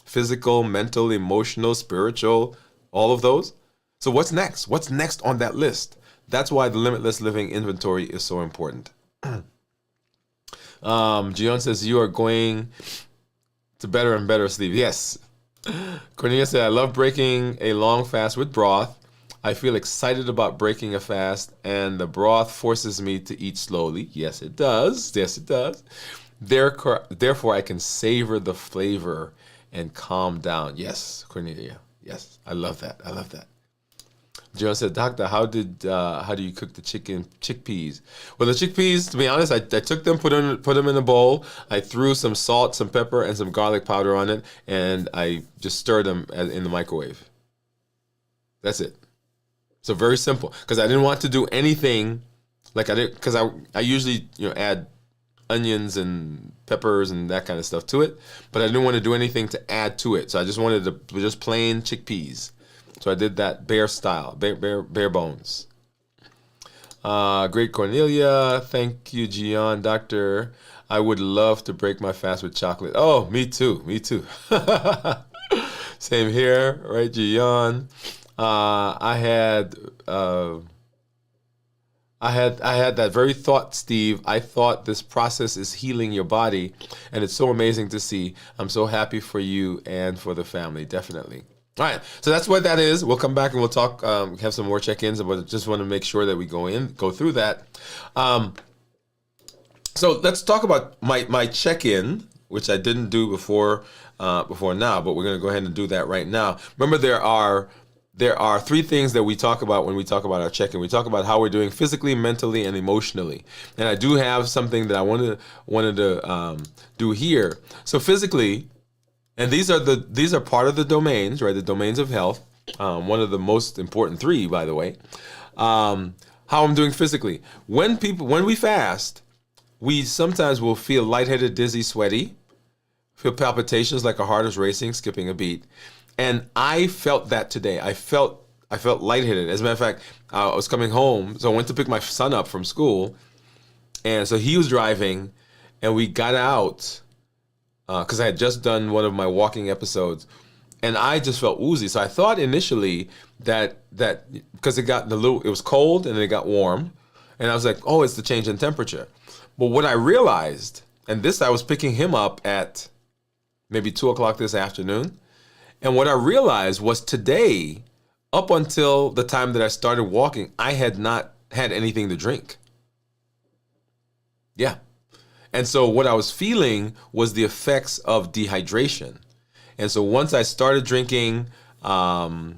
physical, mental, emotional, spiritual, all of those. So what's next? What's next on that list? That's why the limitless living inventory is so important. Gion says you are going to better and better sleep. Yes. Cornelia said, I love breaking a long fast with broth. I feel excited about breaking a fast, and the broth forces me to eat slowly. Yes, it does. Yes, it does. Therefore, I can savor the flavor and calm down. Yes, Cornelia. Yes, I love that. I love that. John said, Doctor, how do you cook the chickpeas? Well, the chickpeas, to be honest, I took them, put them in a bowl. I threw some salt, some pepper, and some garlic powder on it, and I just stirred them in the microwave. That's it. So very simple, because I didn't want to do anything like I did, because I usually add onions and peppers and that kind of stuff to it, but I didn't want to do anything to add to it. So I just wanted to just plain chickpeas. So I did that bare style, bare bones. Great Cornelia, thank you, Gian. Doctor, I would love to break my fast with chocolate. Oh, me too, me too. Same here, right, Gian? I had that very thought, Steve. I thought this process is healing your body, and it's so amazing to see. I'm so happy for you and for the family, definitely. All right, so that's what that is. We'll come back and we'll talk, have some more check-ins, but just want to make sure that we go through that. So let's talk about my check-in, which I didn't do before now, but we're going to go ahead and do that right now. Remember, there are three things that we talk about when we talk about our check-in. We talk about how we're doing physically, mentally, and emotionally. And I do have something that I wanted to do here. So physically. And these are part of the domains, right? The domains of health. One of the most important three, by the way. How I'm doing physically. When we fast, we sometimes will feel lightheaded, dizzy, sweaty, feel palpitations like our heart is racing, skipping a beat. And I felt that today. I felt lightheaded. As a matter of fact, I was coming home, so I went to pick my son up from school, and so he was driving, and we got out. Because I had just done one of my walking episodes, and I just felt woozy. So I thought initially that because it was cold and it got warm, and I was like, oh, it's the change in temperature. But what I realized, and this I was picking him up at maybe 2:00 this afternoon, and what I realized was today, up until the time that I started walking, I had not had anything to drink. Yeah. And so what I was feeling was the effects of dehydration. And so once I started drinking, I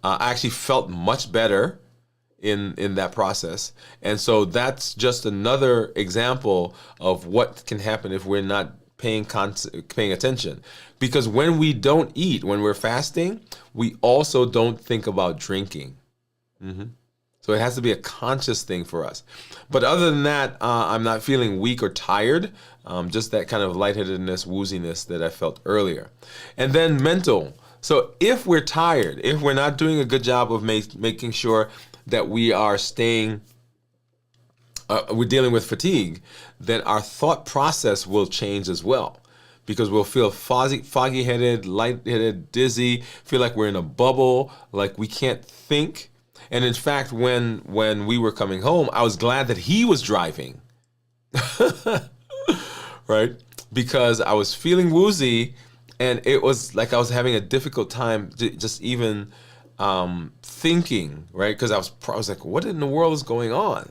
actually felt much better in that process. And so that's just another example of what can happen if we're not paying attention. Because when we don't eat, when we're fasting, we also don't think about drinking. Mm-hmm. So it has to be a conscious thing for us. But other than that, I'm not feeling weak or tired, just that kind of lightheadedness, wooziness that I felt earlier. And then mental. So if we're tired, if we're not doing a good job of making sure that we are we're dealing with fatigue, then our thought process will change as well. Because we'll feel foggy-headed, lightheaded, dizzy, feel like we're in a bubble, like we can't think. And in fact, when we were coming home, I was glad that he was driving, right? Because I was feeling woozy, and it was like I was having a difficult time just even thinking, right? Because I was like, what in the world is going on?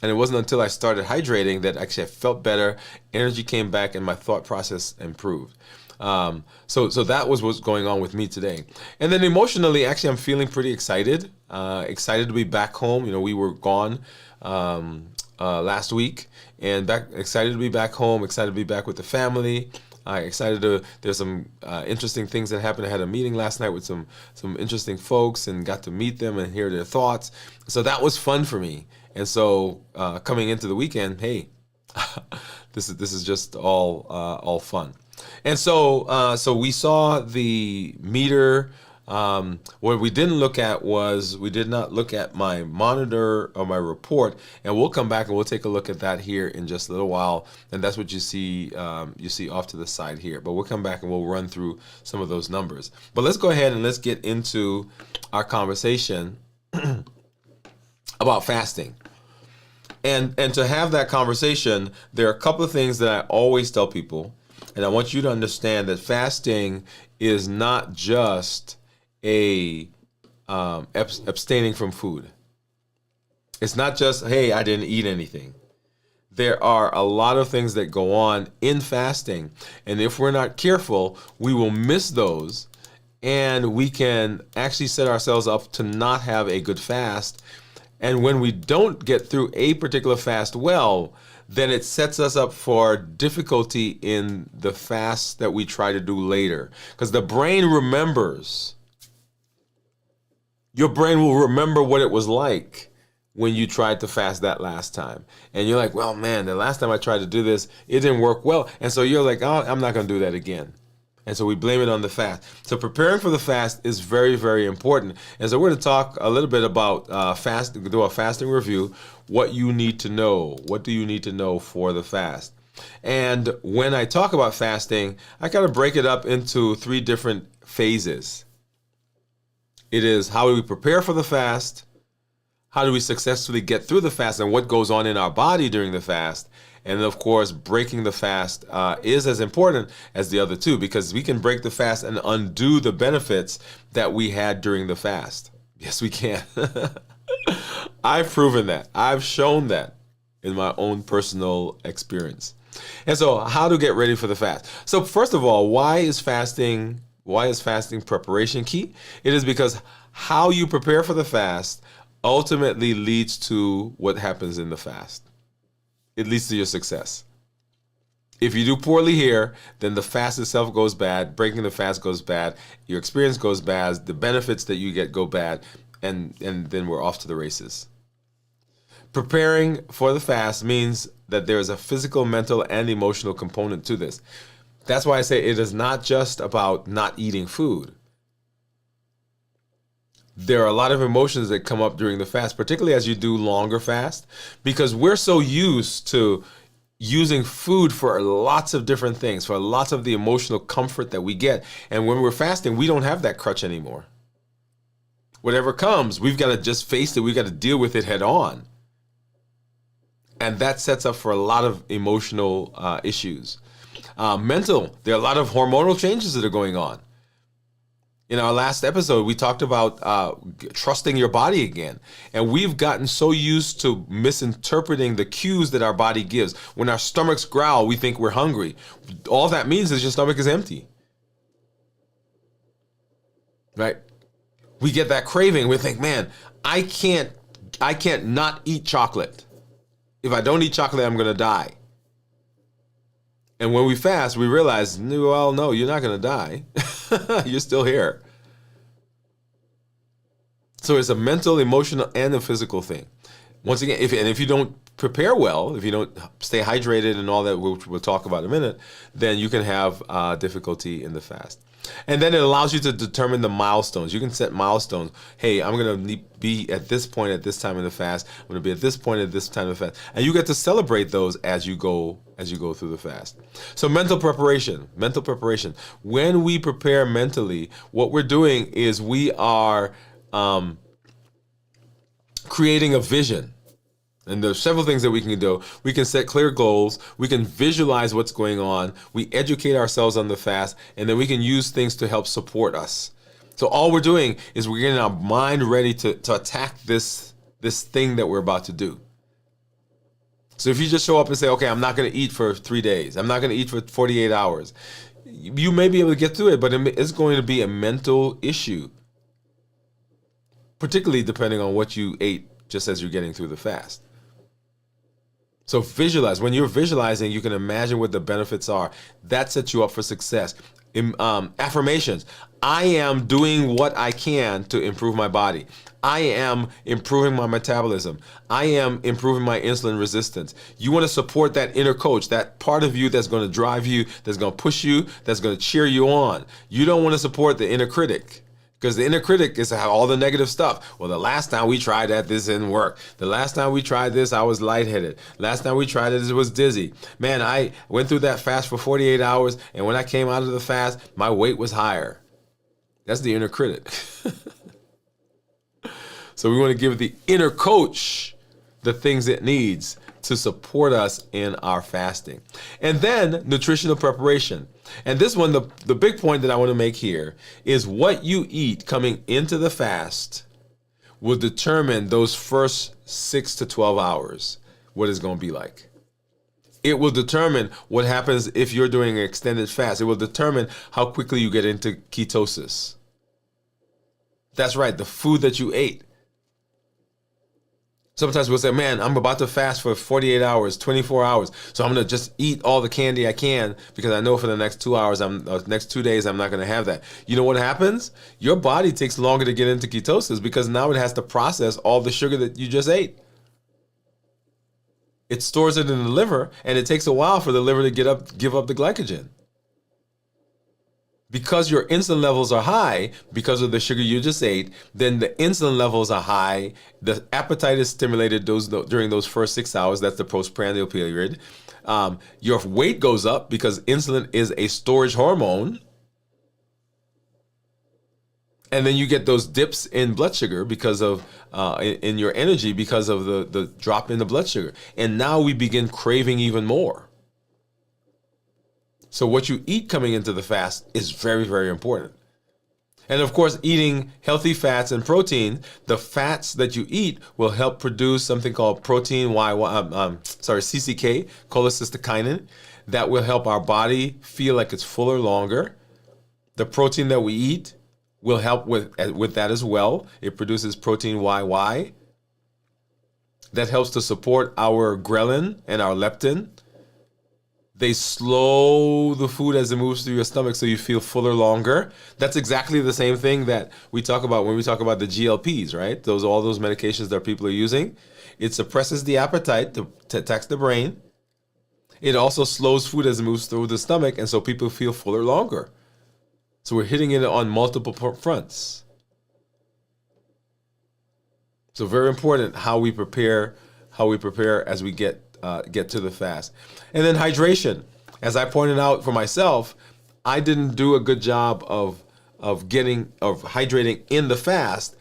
And it wasn't until I started hydrating that actually I felt better, energy came back, and my thought process improved. So that was what's going on with me today. And then emotionally, actually, I'm feeling pretty excited. Excited to be back home. We were gone last week, and excited to be back home. Excited to be back with the family. There's some interesting things that happened. I had a meeting last night with some interesting folks and got to meet them and hear their thoughts. So that was fun for me. And so coming into the weekend, hey, this is just all fun. And so we saw the meter. What we didn't look at we did not look at my monitor or my report, and we'll come back and we'll take a look at that here in just a little while. And that's what you see off to the side here. But we'll come back and we'll run through some of those numbers. But let's go ahead and let's get into our conversation. about fasting. And to have that conversation, there are a couple of things that I always tell people, and I want you to understand that fasting is not just a abstaining from food. It's not just, hey, I didn't eat anything. There are a lot of things that go on in fasting, and if we're not careful, we will miss those, and we can actually set ourselves up to not have a good fast. And when we don't get through a particular fast well, then it sets us up for difficulty in the fast that we try to do later. Because the brain remembers. Your brain will remember what it was like when you tried to fast that last time. And you're like, well, man, the last time I tried to do this, it didn't work well. And so you're like, oh, I'm not going to do that again. And so we blame it on the fast. So preparing for the fast is very, very important. And so we're going to talk a little bit about do a fasting review, what you need to know. What do you need to know for the fast? And when I talk about fasting, I kind of break it up into 3 different phases. It is, how do we prepare for the fast? How do we successfully get through the fast, and what goes on in our body during the fast? And of course, breaking the fast is as important as the other 2, because we can break the fast and undo the benefits that we had during the fast. Yes, we can. I've proven that. I've shown that in my own personal experience. And so, how to get ready for the fast? So first of all, why is fasting preparation key? It is because how you prepare for the fast ultimately leads to what happens in the fast. It leads to your success. If you do poorly here, then the fast itself goes bad, breaking the fast goes bad, your experience goes bad, the benefits that you get go bad, and then we're off to the races. Preparing for the fast means that there is a physical, mental, and emotional component to this. That's why I say it is not just about not eating food. There are a lot of emotions that come up during the fast, particularly as you do longer fast, because we're so used to using food for lots of different things, for lots of the emotional comfort that we get. And when we're fasting, we don't have that crutch anymore. Whatever comes, we've got to just face it. We've got to deal with it head on. And that sets up for a lot of emotional issues. Mental, there are a lot of hormonal changes that are going on. In our last episode, we talked about trusting your body again. And we've gotten so used to misinterpreting the cues that our body gives. When our stomachs growl, we think we're hungry. All that means is your stomach is empty. Right? We get that craving. We think, man, I can't not eat chocolate. If I don't eat chocolate, I'm going to die. And when we fast, we realize, well, no, you're not going to die. You're still here. So it's a mental, emotional, and a physical thing. Once again, if you don't prepare well, if you don't stay hydrated and all that, which we'll talk about in a minute, then you can have difficulty in the fast. And then it allows you to determine the milestones. You can set milestones. Hey, I'm going to be at this point at this time in the fast. I'm going to be at this point at this time in the fast. And you get to celebrate those as you go through the fast. So mental preparation. When we prepare mentally, what we're doing is we are creating a vision. And there's several things that we can do. We can set clear goals. We can visualize what's going on. We educate ourselves on the fast, and then we can use things to help support us. So all we're doing is we're getting our mind ready to attack this thing that we're about to do. So if you just show up and say, okay, I'm not going to eat for 3 days. I'm not going to eat for 48 hours. You may be able to get through it, but it's going to be a mental issue, particularly depending on what you ate just as you're getting through the fast. So visualize. When you're visualizing, you can imagine what the benefits are. That sets you up for success. Affirmations. I am doing what I can to improve my body. I am improving my metabolism. I am improving my insulin resistance. You want to support that inner coach, that part of you that's going to drive you, that's going to push you, that's going to cheer you on. You don't want to support the inner critic. Because the inner critic is all the negative stuff. Well, the last time we tried that, this didn't work. The last time we tried this, I was lightheaded. Last time we tried it was dizzy. Man, I went through that fast for 48 hours, and when I came out of the fast, my weight was higher. That's the inner critic. So we want to give the inner coach the things it needs to support us in our fasting. And then nutritional preparation. And this one, the big point that I want to make here is what you eat coming into the fast will determine those first 6 to 12 hours, what it's going to be like. It will determine what happens if you're doing an extended fast. It will determine how quickly you get into ketosis. That's right, the food that you ate. Sometimes we'll say, man, I'm about to fast for 48 hours, 24 hours. So I'm going to just eat all the candy I can because I know for the next 2 hours, next 2 days, I'm not going to have that. You know what happens? Your body takes longer to get into ketosis because now it has to process all the sugar that you just ate. It stores it in the liver, and it takes a while for the liver to give up the glycogen. Because your insulin levels are high, because of the sugar you just ate, then the insulin levels are high. The appetite is stimulated during those first 6 hours. That's the postprandial period. Your weight goes up because insulin is a storage hormone. And then you get those dips in blood sugar because of in your energy because of the drop in the blood sugar. And now we begin craving even more. So what you eat coming into the fast is very, very important. And of course, eating healthy fats and protein, the fats that you eat will help produce something called CCK, cholecystokinin, that will help our body feel like it's fuller longer. The protein that we eat will help with that as well. It produces protein YY. That helps to support our ghrelin and our leptin. They slow the food as it moves through your stomach so you feel fuller longer. That's exactly the same thing that we talk about when we talk about the GLPs, right? All those medications that people are using. It suppresses the appetite to tax the brain. It also slows food as it moves through the stomach, and so people feel fuller longer. So we're hitting it on multiple fronts. So very important how we prepare as we get to the fast. And then hydration. As I pointed out for myself, I didn't do a good job of hydrating in the fast,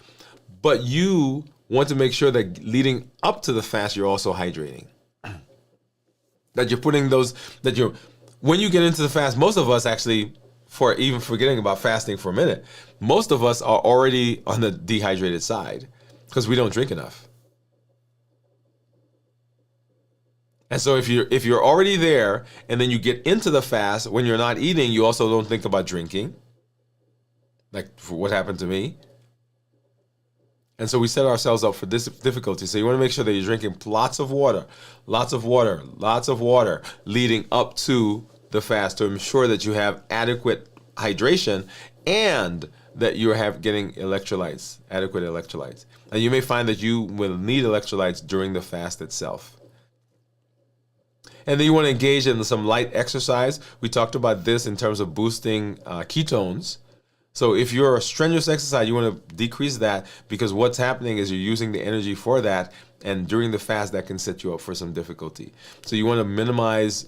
but you want to make sure that leading up to the fast, you're also hydrating. That you're putting when you get into the fast, most of us actually, for even forgetting about fasting for a minute, most of us are already on the dehydrated side because we don't drink enough. And so if you're already there and then you get into the fast, when you're not eating, you also don't think about drinking, like for what happened to me. And so we set ourselves up for this difficulty. So you want to make sure that you're drinking lots of water leading up to the fast to ensure that you have adequate hydration and that you are getting adequate electrolytes. And you may find that you will need electrolytes during the fast itself. And then you want to engage in some light exercise. We talked about this in terms of boosting ketones. So if you're a strenuous exercise, you want to decrease that because what's happening is you're using the energy for that. And during the fast, that can set you up for some difficulty. So you want to minimize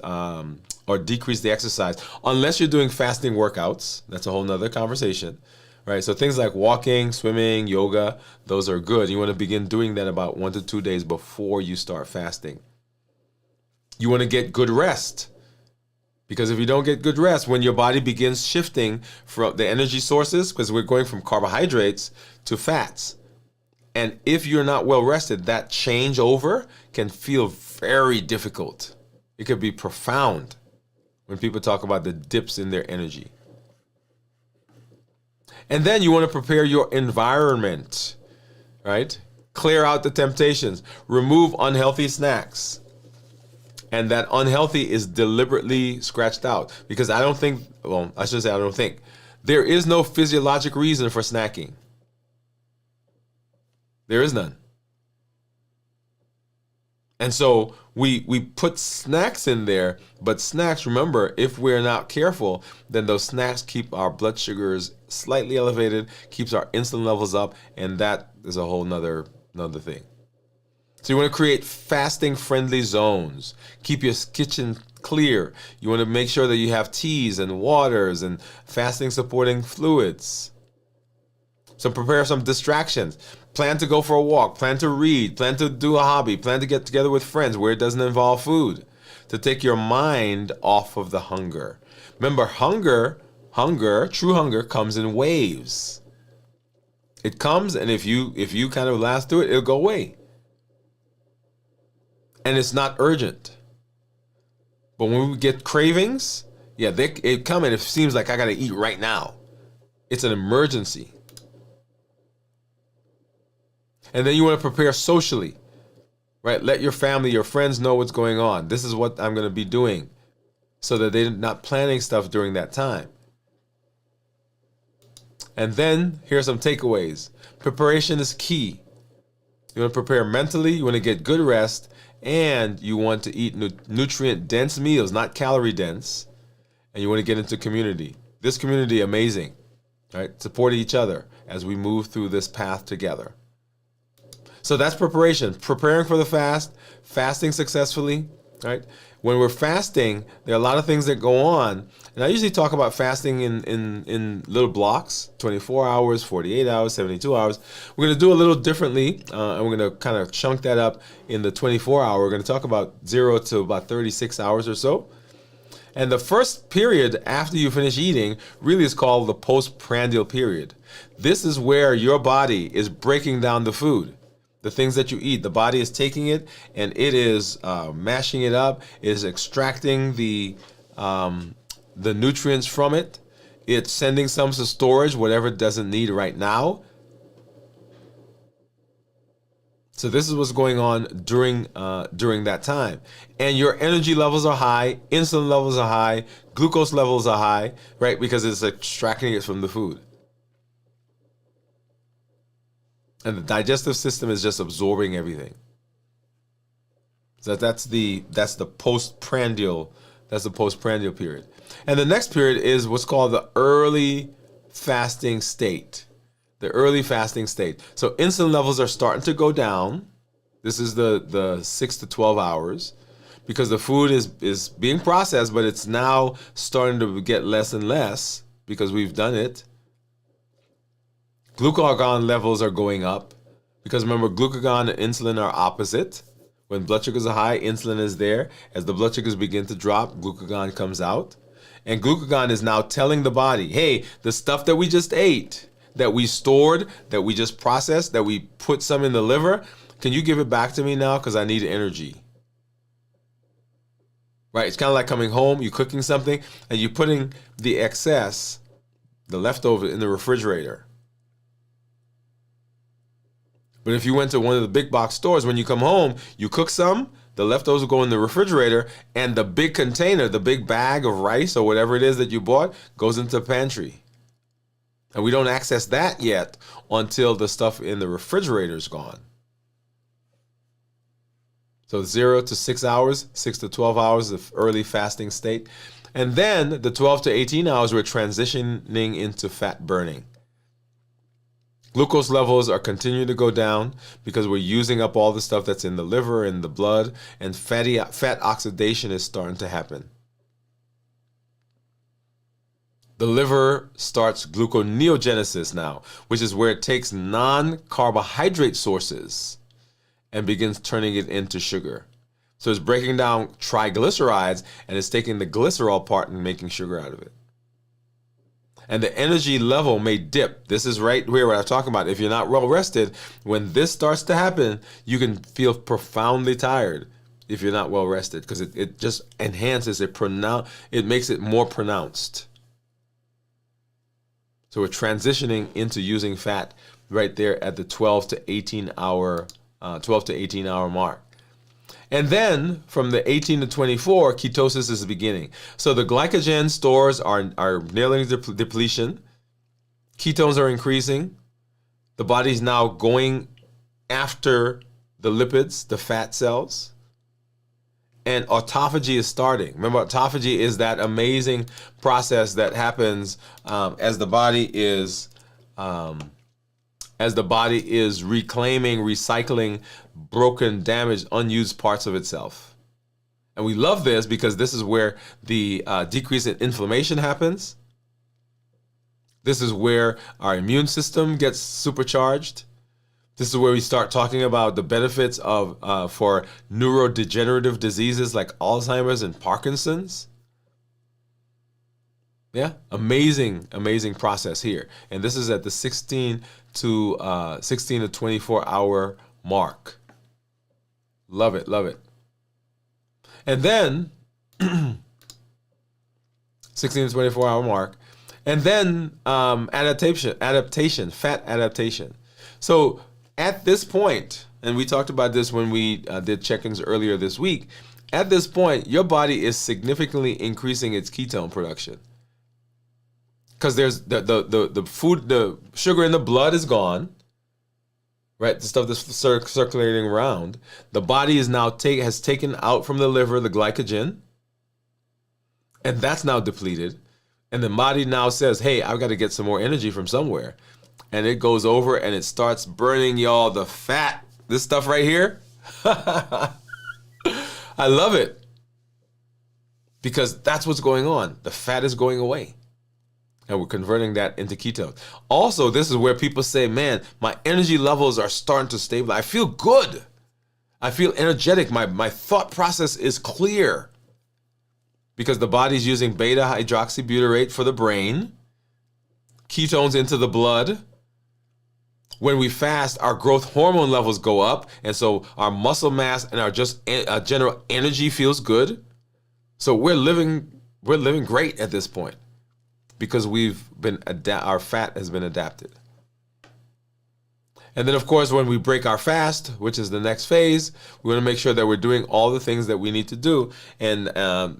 or decrease the exercise unless you're doing fasting workouts. That's a whole nother conversation, right? So things like walking, swimming, yoga, those are good. You want to begin doing that about 1 to 2 days before you start fasting. You want to get good rest. Because if you don't get good rest, when your body begins shifting from the energy sources, because we're going from carbohydrates to fats, and if you're not well rested, that changeover can feel very difficult. It could be profound when people talk about the dips in their energy. And then you want to prepare your environment, right? Clear out the temptations, remove unhealthy snacks. And that unhealthy is deliberately scratched out because I don't think there is no physiologic reason for snacking. There is none. And so we put snacks in there, but snacks, remember, if we're not careful, then those snacks keep our blood sugars slightly elevated, keeps our insulin levels up, and that is a whole nother thing. So you want to create fasting-friendly zones. Keep your kitchen clear. You want to make sure that you have teas and waters and fasting-supporting fluids. So prepare some distractions. Plan to go for a walk, plan to read, plan to do a hobby, plan to get together with friends where it doesn't involve food, to take your mind off of the hunger. Remember, true hunger comes in waves. It comes, and if you kind of last through it, it'll go away. And it's not urgent. But when we get cravings, yeah, it come and it seems like I got to eat right now. It's an emergency. And then you want to prepare socially, right? Let your family, your friends know what's going on. This is what I'm going to be doing, so that they're not planning stuff during that time. And then here's some takeaways. Preparation is key. You want to prepare mentally, you want to get good rest, and you want to eat nutrient-dense meals, not calorie-dense. And you want to get into community. This community, amazing, right? Support each other as we move through this path together. So that's preparation. Preparing for the fast, fasting successfully, right? When we're fasting, there are a lot of things that go on. And I usually talk about fasting in little blocks, 24 hours, 48 hours, 72 hours. We're going to do a little differently, and we're going to kind of chunk that up in the 24 hour. We're going to talk about 0 to about 36 hours or so. And the first period after you finish eating really is called the postprandial period. This is where your body is breaking down the food. The things that you eat, the body is taking it and it is mashing it up, is extracting the nutrients from it. It's sending some to storage, whatever it doesn't need right now. So this is what's going on during that time. And your energy levels are high, insulin levels are high, glucose levels are high, right? Because it's extracting it from the food. And the digestive system is just absorbing everything. So that's the postprandial period. And the next period is what's called the early fasting state. The early fasting state. So insulin levels are starting to go down. This is the 6 to 12 hours, because the food is being processed, but it's now starting to get less and less because we've done it. Glucagon levels are going up, because remember, glucagon and insulin are opposite. When blood sugars are high, insulin is there. As the blood sugars begin to drop, glucagon comes out. And glucagon is now telling the body, hey, the stuff that we just ate, that we stored, that we just processed, that we put some in the liver, can you give it back to me now? Because I need energy. Right? It's kind of like coming home, you're cooking something, and you're putting the excess, the leftover, in the refrigerator. But if you went to one of the big box stores, when you come home, you cook some, the leftovers will go in the refrigerator, and the big container, the big bag of rice or whatever it is that you bought, goes into the pantry. And we don't access that yet until the stuff in the refrigerator is gone. So 0 to 6 hours, 6 to 12 hours of early fasting state. And then the 12 to 18 hours, we're transitioning into fat burning. Glucose levels are continuing to go down because we're using up all the stuff that's in the liver and the blood, and fat oxidation is starting to happen. The liver starts gluconeogenesis now, which is where it takes non-carbohydrate sources and begins turning it into sugar. So it's breaking down triglycerides and it's taking the glycerol part and making sugar out of it. And the energy level may dip. This is right here what I'm talking about. If you're not well rested, when this starts to happen, you can feel profoundly tired if you're not well rested, because it just enhances it. It makes it more pronounced. So we're transitioning into using fat right there at the 12 to 18 hour mark. And then from the 18 to 24, ketosis is beginning. So the glycogen stores are nearing depletion. Ketones are increasing. The body's now going after the lipids, the fat cells. And autophagy is starting. Remember, autophagy is that amazing process that happens as the body is reclaiming, recycling broken, damaged, unused parts of itself. And we love this because this is where the decrease in inflammation happens. This is where our immune system gets supercharged. This is where we start talking about the benefits of for neurodegenerative diseases like Alzheimer's and Parkinson's. Yeah, amazing process here. And this is at the 16 to 24 hour mark. Love it. And then 16 to 24 hour mark. And then adaptation, fat adaptation. So at this point, and we talked about this when we did check-ins earlier this week, at this point, your body is significantly increasing its ketone production. Because there's the food, the sugar in the blood is gone, right? The stuff that's circulating around. The body is now has taken out from the liver the glycogen, and that's now depleted. And the body now says, hey, I've got to get some more energy from somewhere. And it goes over and it starts burning, y'all, the fat. This stuff right here. I love it. Because that's what's going on. The fat is going away. And we're converting that into ketones. Also, this is where people say, man, my energy levels are starting to stabilize. I feel good. I feel energetic. My thought process is clear. Because the body's using beta hydroxybutyrate for the brain, ketones into the blood. When we fast, our growth hormone levels go up, and so our muscle mass and our just general energy feels good. So we're living great at this point because our fat has been adapted. And then, of course, when we break our fast, which is the next phase, we want to make sure that we're doing all the things that we need to do. And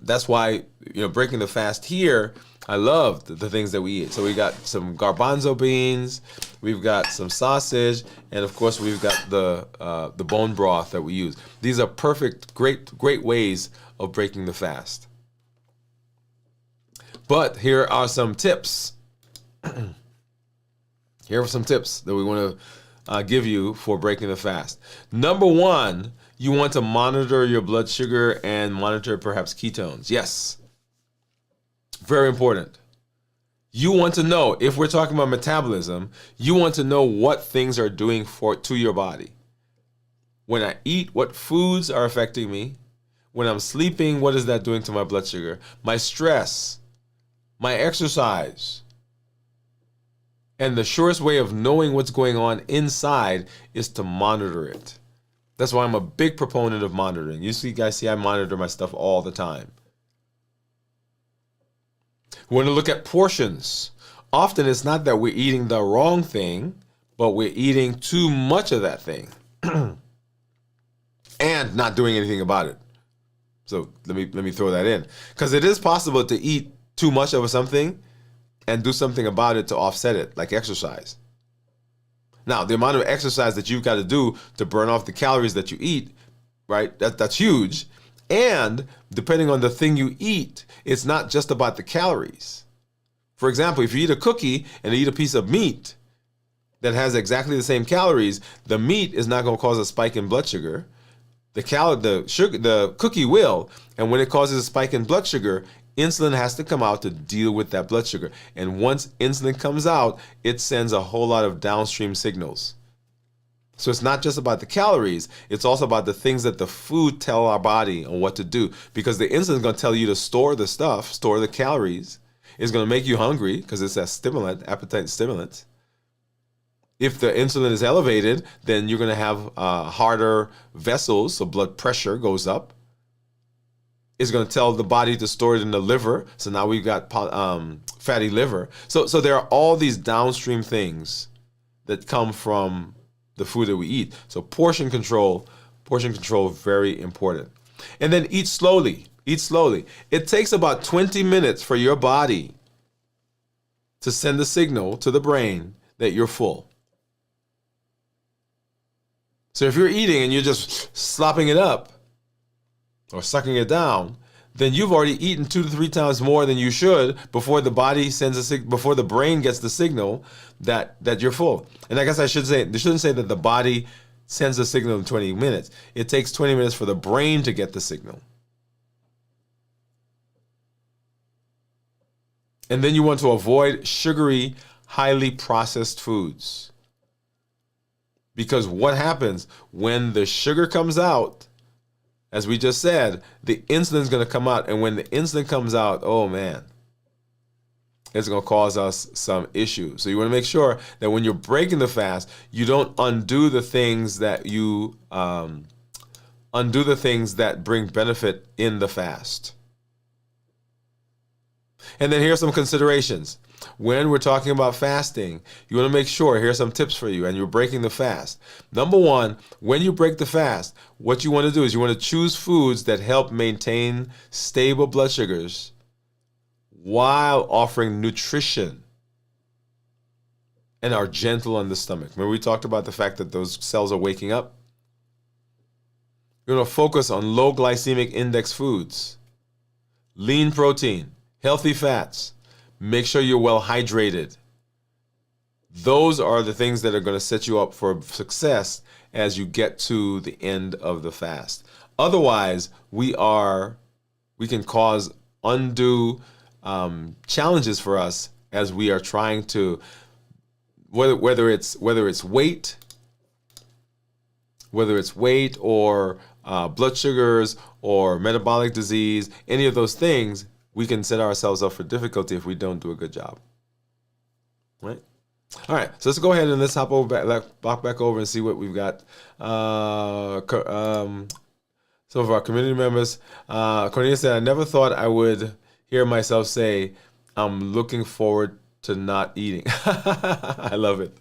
that's why, breaking the fast here, I love the things that we eat. So we got some garbanzo beans, we've got some sausage, and of course, we've got the bone broth that we use. These are perfect, great ways of breaking the fast. But here are some tips. Here are some tips that we want to give you for breaking the fast. Number one, you want to monitor your blood sugar and monitor perhaps ketones. Yes, very important. You want to know, if we're talking about metabolism, you want to know what things are doing to your body. When I eat, what foods are affecting me? When I'm sleeping, what is that doing to my blood sugar? My stress, my exercise. And the surest way of knowing what's going on inside is to monitor it. That's why I'm a big proponent of monitoring. You guys see I monitor my stuff all the time. We want to look at portions. Often it's not that we're eating the wrong thing, but we're eating too much of that thing and not doing anything about it. So let me throw that in. Because it is possible to eat too much of something and do something about it to offset it, like exercise. Now, the amount of exercise that you've got to do to burn off the calories that you eat, right, that's huge. And depending on the thing you eat, it's not just about the calories. For example, if you eat a cookie and you eat a piece of meat that has exactly the same calories, the meat is not going to cause a spike in blood sugar. The cookie will, and when it causes a spike in blood sugar, insulin has to come out to deal with that blood sugar. And once insulin comes out, it sends a whole lot of downstream signals. So it's not just about the calories, it's also about the things that the food tell our body on what to do. Because the insulin is going to tell you to store the stuff, store the calories. It's going to make you hungry because it's a stimulant, appetite stimulant. If the insulin is elevated, then you're going to have harder vessels, so blood pressure goes up. It's going to tell the body to store it in the liver. So now we've got fatty liver. So there are all these downstream things that come from the food that we eat. So portion control, very important. And then eat slowly. It takes about 20 minutes for your body to send a signal to the brain that you're full. So if you're eating and you're just slopping it up or sucking it down, then you've already eaten 2 to 3 times more than you should before the body before the brain gets the signal that you're full. And I guess they shouldn't say that the body sends the signal in 20 minutes. It takes 20 minutes for the brain to get the signal. And then you want to avoid sugary, highly processed foods. Because what happens when the sugar comes out, as we just said, the insulin is going to come out. And when the insulin comes out, oh man, it's going to cause us some issues. So you want to make sure that when you're breaking the fast, you don't undo the things that bring benefit in the fast. And then here's some considerations. When we're talking about fasting, you want to make sure, here's some tips for you, and you're breaking the fast. Number one, when you break the fast, what you want to do is you want to choose foods that help maintain stable blood sugars while offering nutrition and are gentle on the stomach. Remember we talked about the fact that those cells are waking up? You're going to focus on low glycemic index foods, lean protein, healthy fats. Make sure you're well hydrated. Those are the things that are going to set you up for success as you get to the end of the fast. Otherwise, we can cause undue challenges for us as we are trying to, whether it's weight or blood sugars or metabolic disease, any of those things, we can set ourselves up for difficulty if we don't do a good job. Right? All right, so let's go ahead and let's hop back over and see what we've got. Some of our community members. Cornelia said, I never thought I would hear myself say, I'm looking forward to not eating. I love it.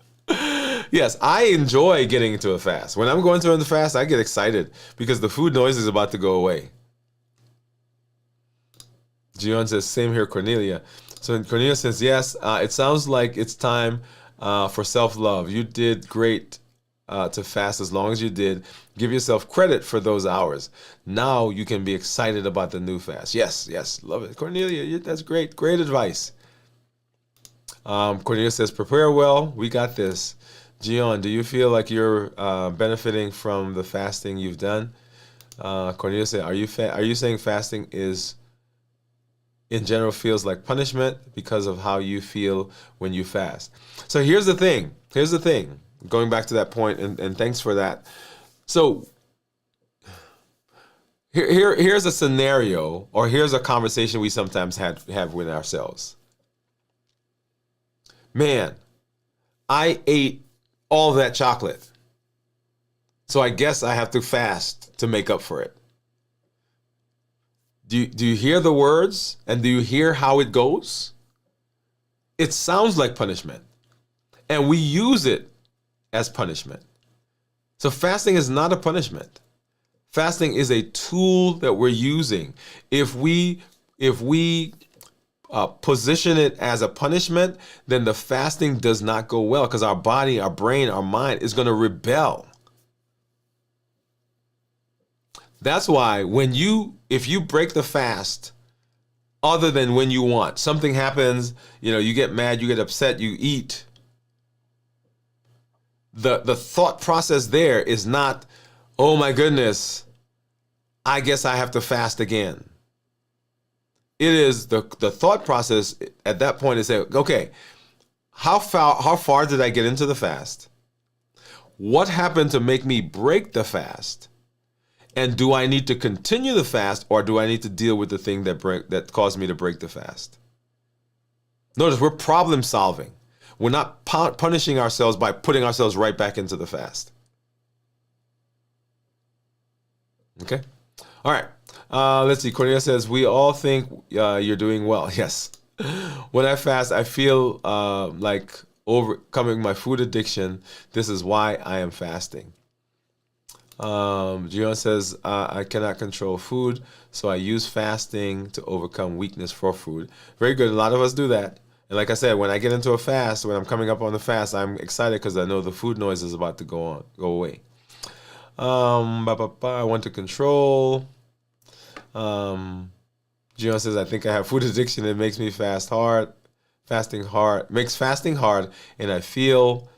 Yes, I enjoy getting into a fast. When I'm going through the fast, I get excited because the food noise is about to go away. Gion says, same here, Cornelia. So Cornelia says, yes, it sounds like it's time for self-love. You did great to fast as long as you did. Give yourself credit for those hours. Now you can be excited about the new fast. Yes, love it. Cornelia, that's great. Great advice. Cornelia says, prepare well. We got this. Gion, do you feel like you're benefiting from the fasting you've done? Cornelia said, are you saying fasting is in general feels like punishment because of how you feel when you fast? So here's the thing. Going back to that point, and thanks for that. So here's a scenario, or here's a conversation we sometimes have with ourselves. Man, I ate all that chocolate, so I guess I have to fast to make up for it. Do you hear the words, and do you hear how it goes? It sounds like punishment, and we use it as punishment. So fasting is not a punishment. Fasting is a tool that we're using. If we position it as a punishment, then the fasting does not go well because our body, our brain, our mind is going to rebel. That's why if you break the fast other than when you want, something happens, you get mad, you get upset, you eat. The thought process there is not, oh my goodness, I guess I have to fast again. It is the thought process at that point is saying, okay, how far did I get into the fast? What happened to make me break the fast? And do I need to continue the fast, or do I need to deal with the thing that caused me to break the fast? Notice we're problem solving. We're not punishing ourselves by putting ourselves right back into the fast. Okay? All right. Let's see. Cornelia says, we all think you're doing well. Yes. When I fast, I feel like overcoming my food addiction. This is why I am fasting. Gion says, I cannot control food, so I use fasting to overcome weakness for food. Very good. A lot of us do that. And like I said, when I get into a fast, when I'm coming up on the fast, I'm excited because I know the food noise is about to go away. I want to control. Gion says, I think I have food addiction. It makes me fasting hard, makes fasting hard, and I feel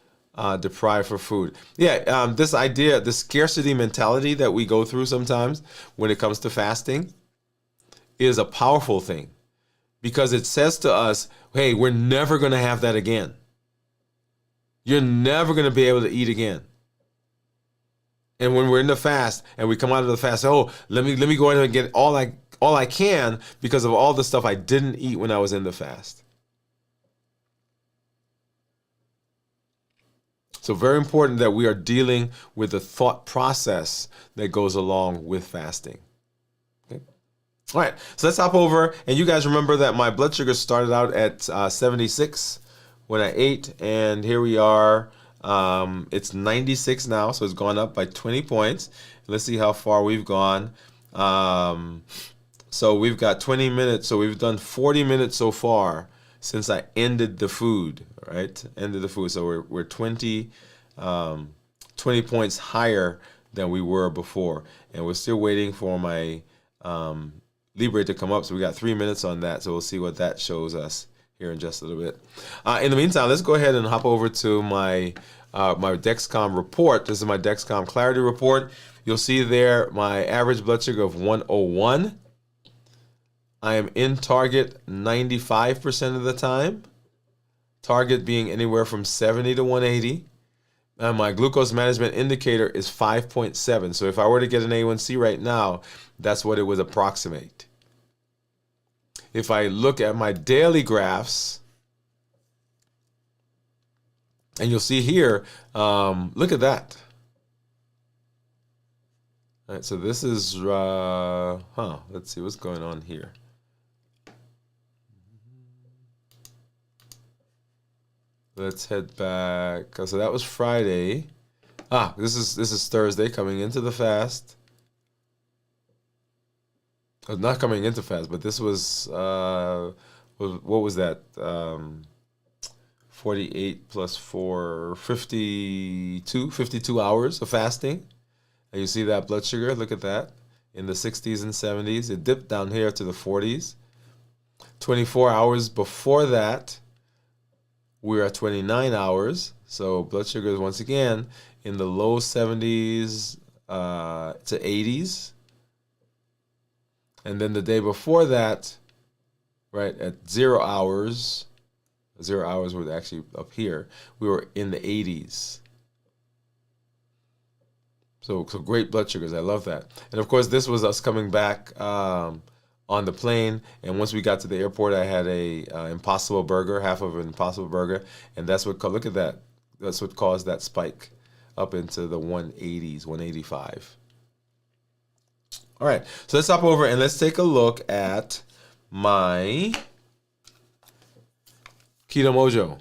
deprived for food. Yeah, this idea, the scarcity mentality that we go through sometimes when it comes to fasting is a powerful thing because it says to us, hey, we're never going to have that again. you're never going to be able to eat again. And when we're in the fast and we come out of the fast, oh, let me go ahead and get all I can because of all the stuff I didn't eat when I was in the fast. So very important that we are dealing with the thought process that goes along with fasting. Okay. All right, so let's hop over. And you guys remember that my blood sugar started out at 76 when I ate, and here we are. It's 96 now, so it's gone up by 20 points. Let's see how far we've gone. So we've got 20 minutes, so we've done 40 minutes so far since I ended the food, right? Ended the food. So we're 20 points higher than we were before. And we're still waiting for my Libre to come up. So we got 3 minutes on that. So we'll see what that shows us here in just a little bit. In the meantime, let's go ahead and hop over to my Dexcom report. This is my Dexcom Clarity report. You'll see there my average blood sugar of 101. I am in target 95% of the time. Target being anywhere from 70 to 180. And my glucose management indicator is 5.7. So if I were to get an A1C right now, that's what it would approximate. If I look at my daily graphs, and you'll see here, look at that. All right, so this is, let's see what's going on here. Let's head back. So that was Friday. This is Thursday, coming into the fast. Not coming into fast, but this was what was that? 48 plus 4, 52 hours of fasting. And you see that blood sugar, look at that, in the 60s and 70s. It dipped down here to the 40s. 24 hours before that, we're at 29 hours. So blood sugar is once again in the low 70s to 80s. And then the day before that, right, at 0 hours, 0 hours were actually up here, we were in the 80s. So great blood sugars. I love that. And of course, this was us coming back on the plane. And once we got to the airport, I had a Impossible Burger, half of an Impossible Burger. And that's what, look at that. That's what caused that spike up into the 180s, 185. All right, so let's hop over and let's take a look at my Keto Mojo.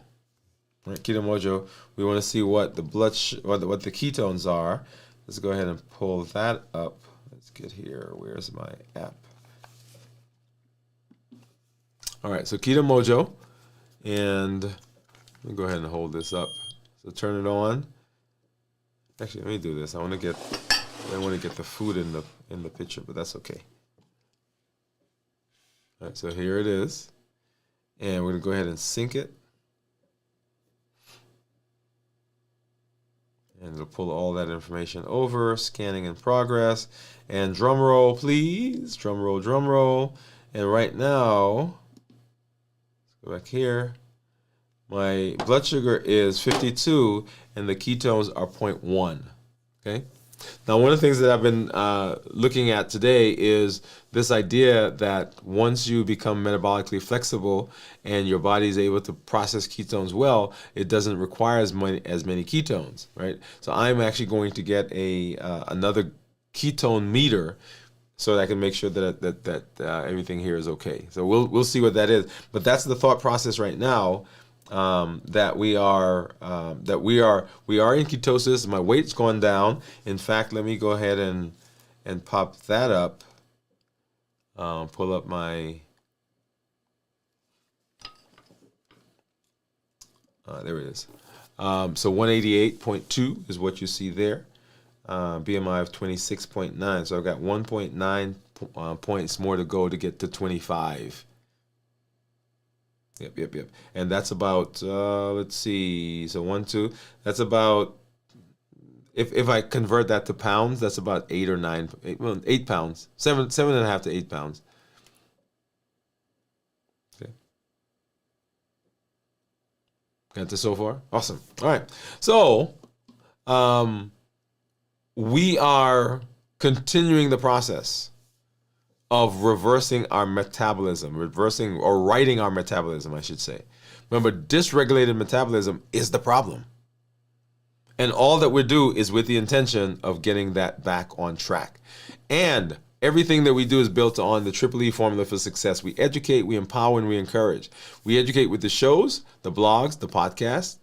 Right, Keto Mojo. We want to see what the what the ketones are. Let's go ahead and pull that up. Let's get here. Where's my app? All right, so Keto Mojo, and let me go ahead and hold this up. So turn it on. Actually, let me do this. I want to get the food in the picture, but that's okay. All right, so here it is, and we're gonna go ahead and sync it, and it'll pull all that information over. Scanning in progress, and drum roll, please. Drum roll, drum roll. And right now, let's go back here. My blood sugar is 52, and the ketones are 0.1. Okay. Now, one of the things that I've been looking at today is this idea that once you become metabolically flexible and your body is able to process ketones well, it doesn't require as many ketones, right? So I'm actually going to get another ketone meter so that I can make sure that everything here is okay. So we'll see what that is. But that's the thought process right now. That we are in ketosis. My weight's gone down. In fact, let me go ahead and pop that up. Pull up my there it is. So 188.2 is what you see there. BMI of 26.9. So I've got 1.9 points more to go to get to 25. Yep. And that's about, let's see, so 1, 2, that's about, if I convert that to pounds, that's about 8 or 9, 8 pounds, 7.5 to 8 pounds. Okay. Got this so far? Awesome. All right. So we are continuing the process of reversing our metabolism, reversing or righting our metabolism, I should say. Remember, dysregulated metabolism is the problem. And all that we do is with the intention of getting that back on track. And everything that we do is built on the Triple E formula for success. We educate, we empower, and we encourage. We educate with the shows, the blogs, the podcasts.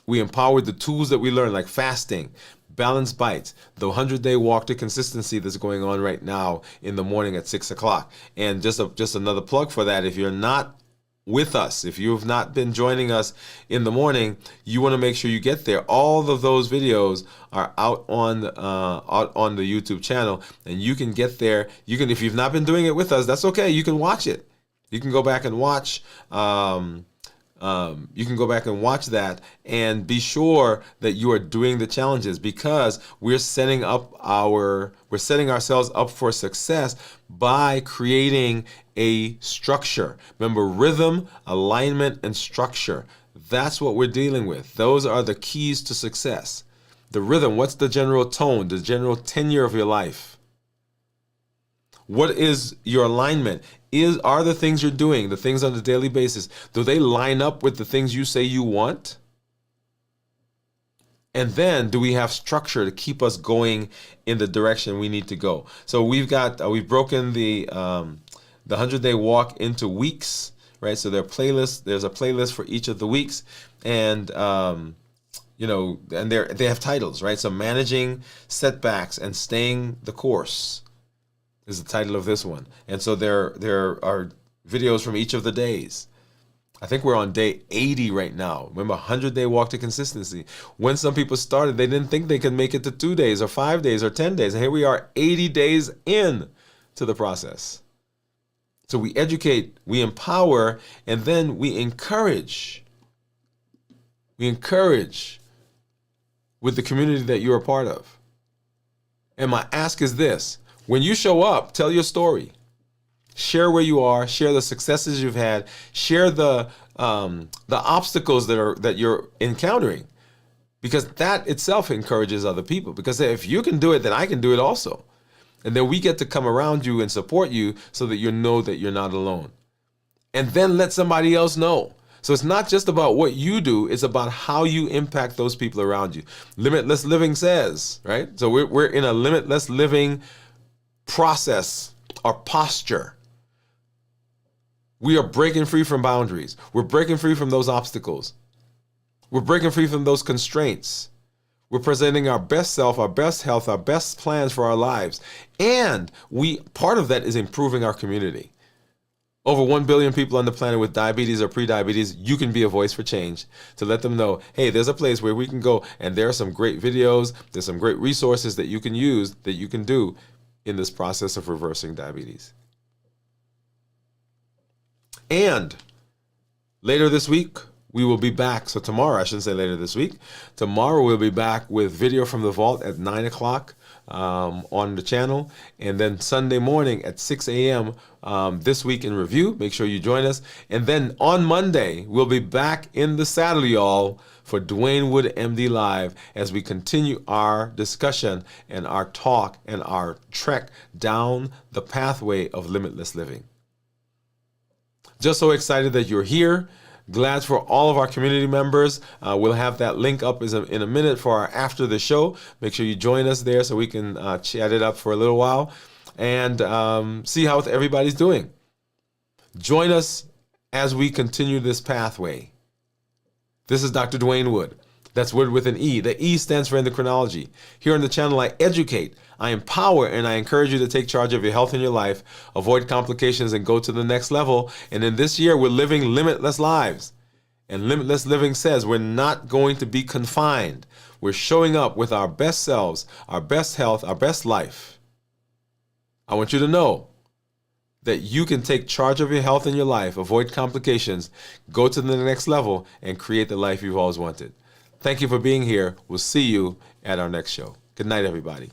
We empower with the tools that we learn, like fasting, balanced bites, the 100-day walk to consistency that's going on right now in the morning at 6 o'clock. And just another plug for that, if you're not with us, if you've not been joining us in the morning, you want to make sure you get there. All of those videos are out on the YouTube channel, and you can get there. You can, if you've not been doing it with us, that's okay. You can watch it. You can go back and watch. You can go back and watch that, and be sure that you are doing the challenges, because we're setting ourselves up for success by creating a structure. Remember, rhythm, alignment, and structure. That's what we're dealing with. Those are the keys to success. The rhythm, what's the general tone, the general tenure of your life? What is your alignment? Are the things you're doing, the things on a daily basis, do they line up with the things you say you want? And then, do we have structure to keep us going in the direction we need to go? So we've broken the 100-day walk into weeks, right? So there's a playlist for each of the weeks, and and they have titles, right? So managing setbacks and staying the course is the title of this one. And so there are videos from each of the days. I think we're on day 80 right now. Remember, 100-day walk to consistency. When some people started, they didn't think they could make it to 2 days or 5 days or 10 days. And here we are 80 days in to the process. So we educate, we empower, and then we encourage. We encourage with the community that you're a part of. And my ask is this: when you show up, tell your story. Share where you are. Share the successes you've had. Share the obstacles that you're encountering, because that itself encourages other people. Because if you can do it, then I can do it also. And then we get to come around you and support you, so that you know that you're not alone. And then let somebody else know. So it's not just about what you do, it's about how you impact those people around you. Limitless Living says, right? So we're in a limitless living process or posture. We are breaking free from boundaries. We're breaking free from those obstacles. We're breaking free from those constraints. We're presenting our best self, our best health, our best plans for our lives. And part of that is improving our community. Over 1 billion people on the planet with diabetes or pre-diabetes. You can be a voice for change to let them know, hey, there's a place where we can go, and there are some great videos, there's some great resources that you can use, that you can do in this process of reversing diabetes. And later this week, we will be back. So tomorrow, I shouldn't say later this week. Tomorrow, we'll be back with video from the vault at 9 o'clock on the channel. And then Sunday morning at 6 a.m. This week in review. Make sure you join us. And then on Monday, we'll be back in the saddle, y'all, for Dwain Woode MD Live, as we continue our discussion and our talk and our trek down the pathway of limitless living. Just so excited that you're here. Glad for all of our community members. We'll have that link up in a minute for our after the show. Make sure you join us there so we can chat it up for a little while and see how everybody's doing. Join us as we continue this pathway. This is Dr. Dwain Woode. That's Wood with an E. The E stands for endocrinology. Here on the channel, I educate, I empower, and I encourage you to take charge of your health and your life, avoid complications, and go to the next level. And in this year, we're living limitless lives. And limitless living says we're not going to be confined. We're showing up with our best selves, our best health, our best life. I want you to know that you can take charge of your health and your life, avoid complications, go to the next level, and create the life you've always wanted. Thank you for being here. We'll see you at our next show. Good night, everybody.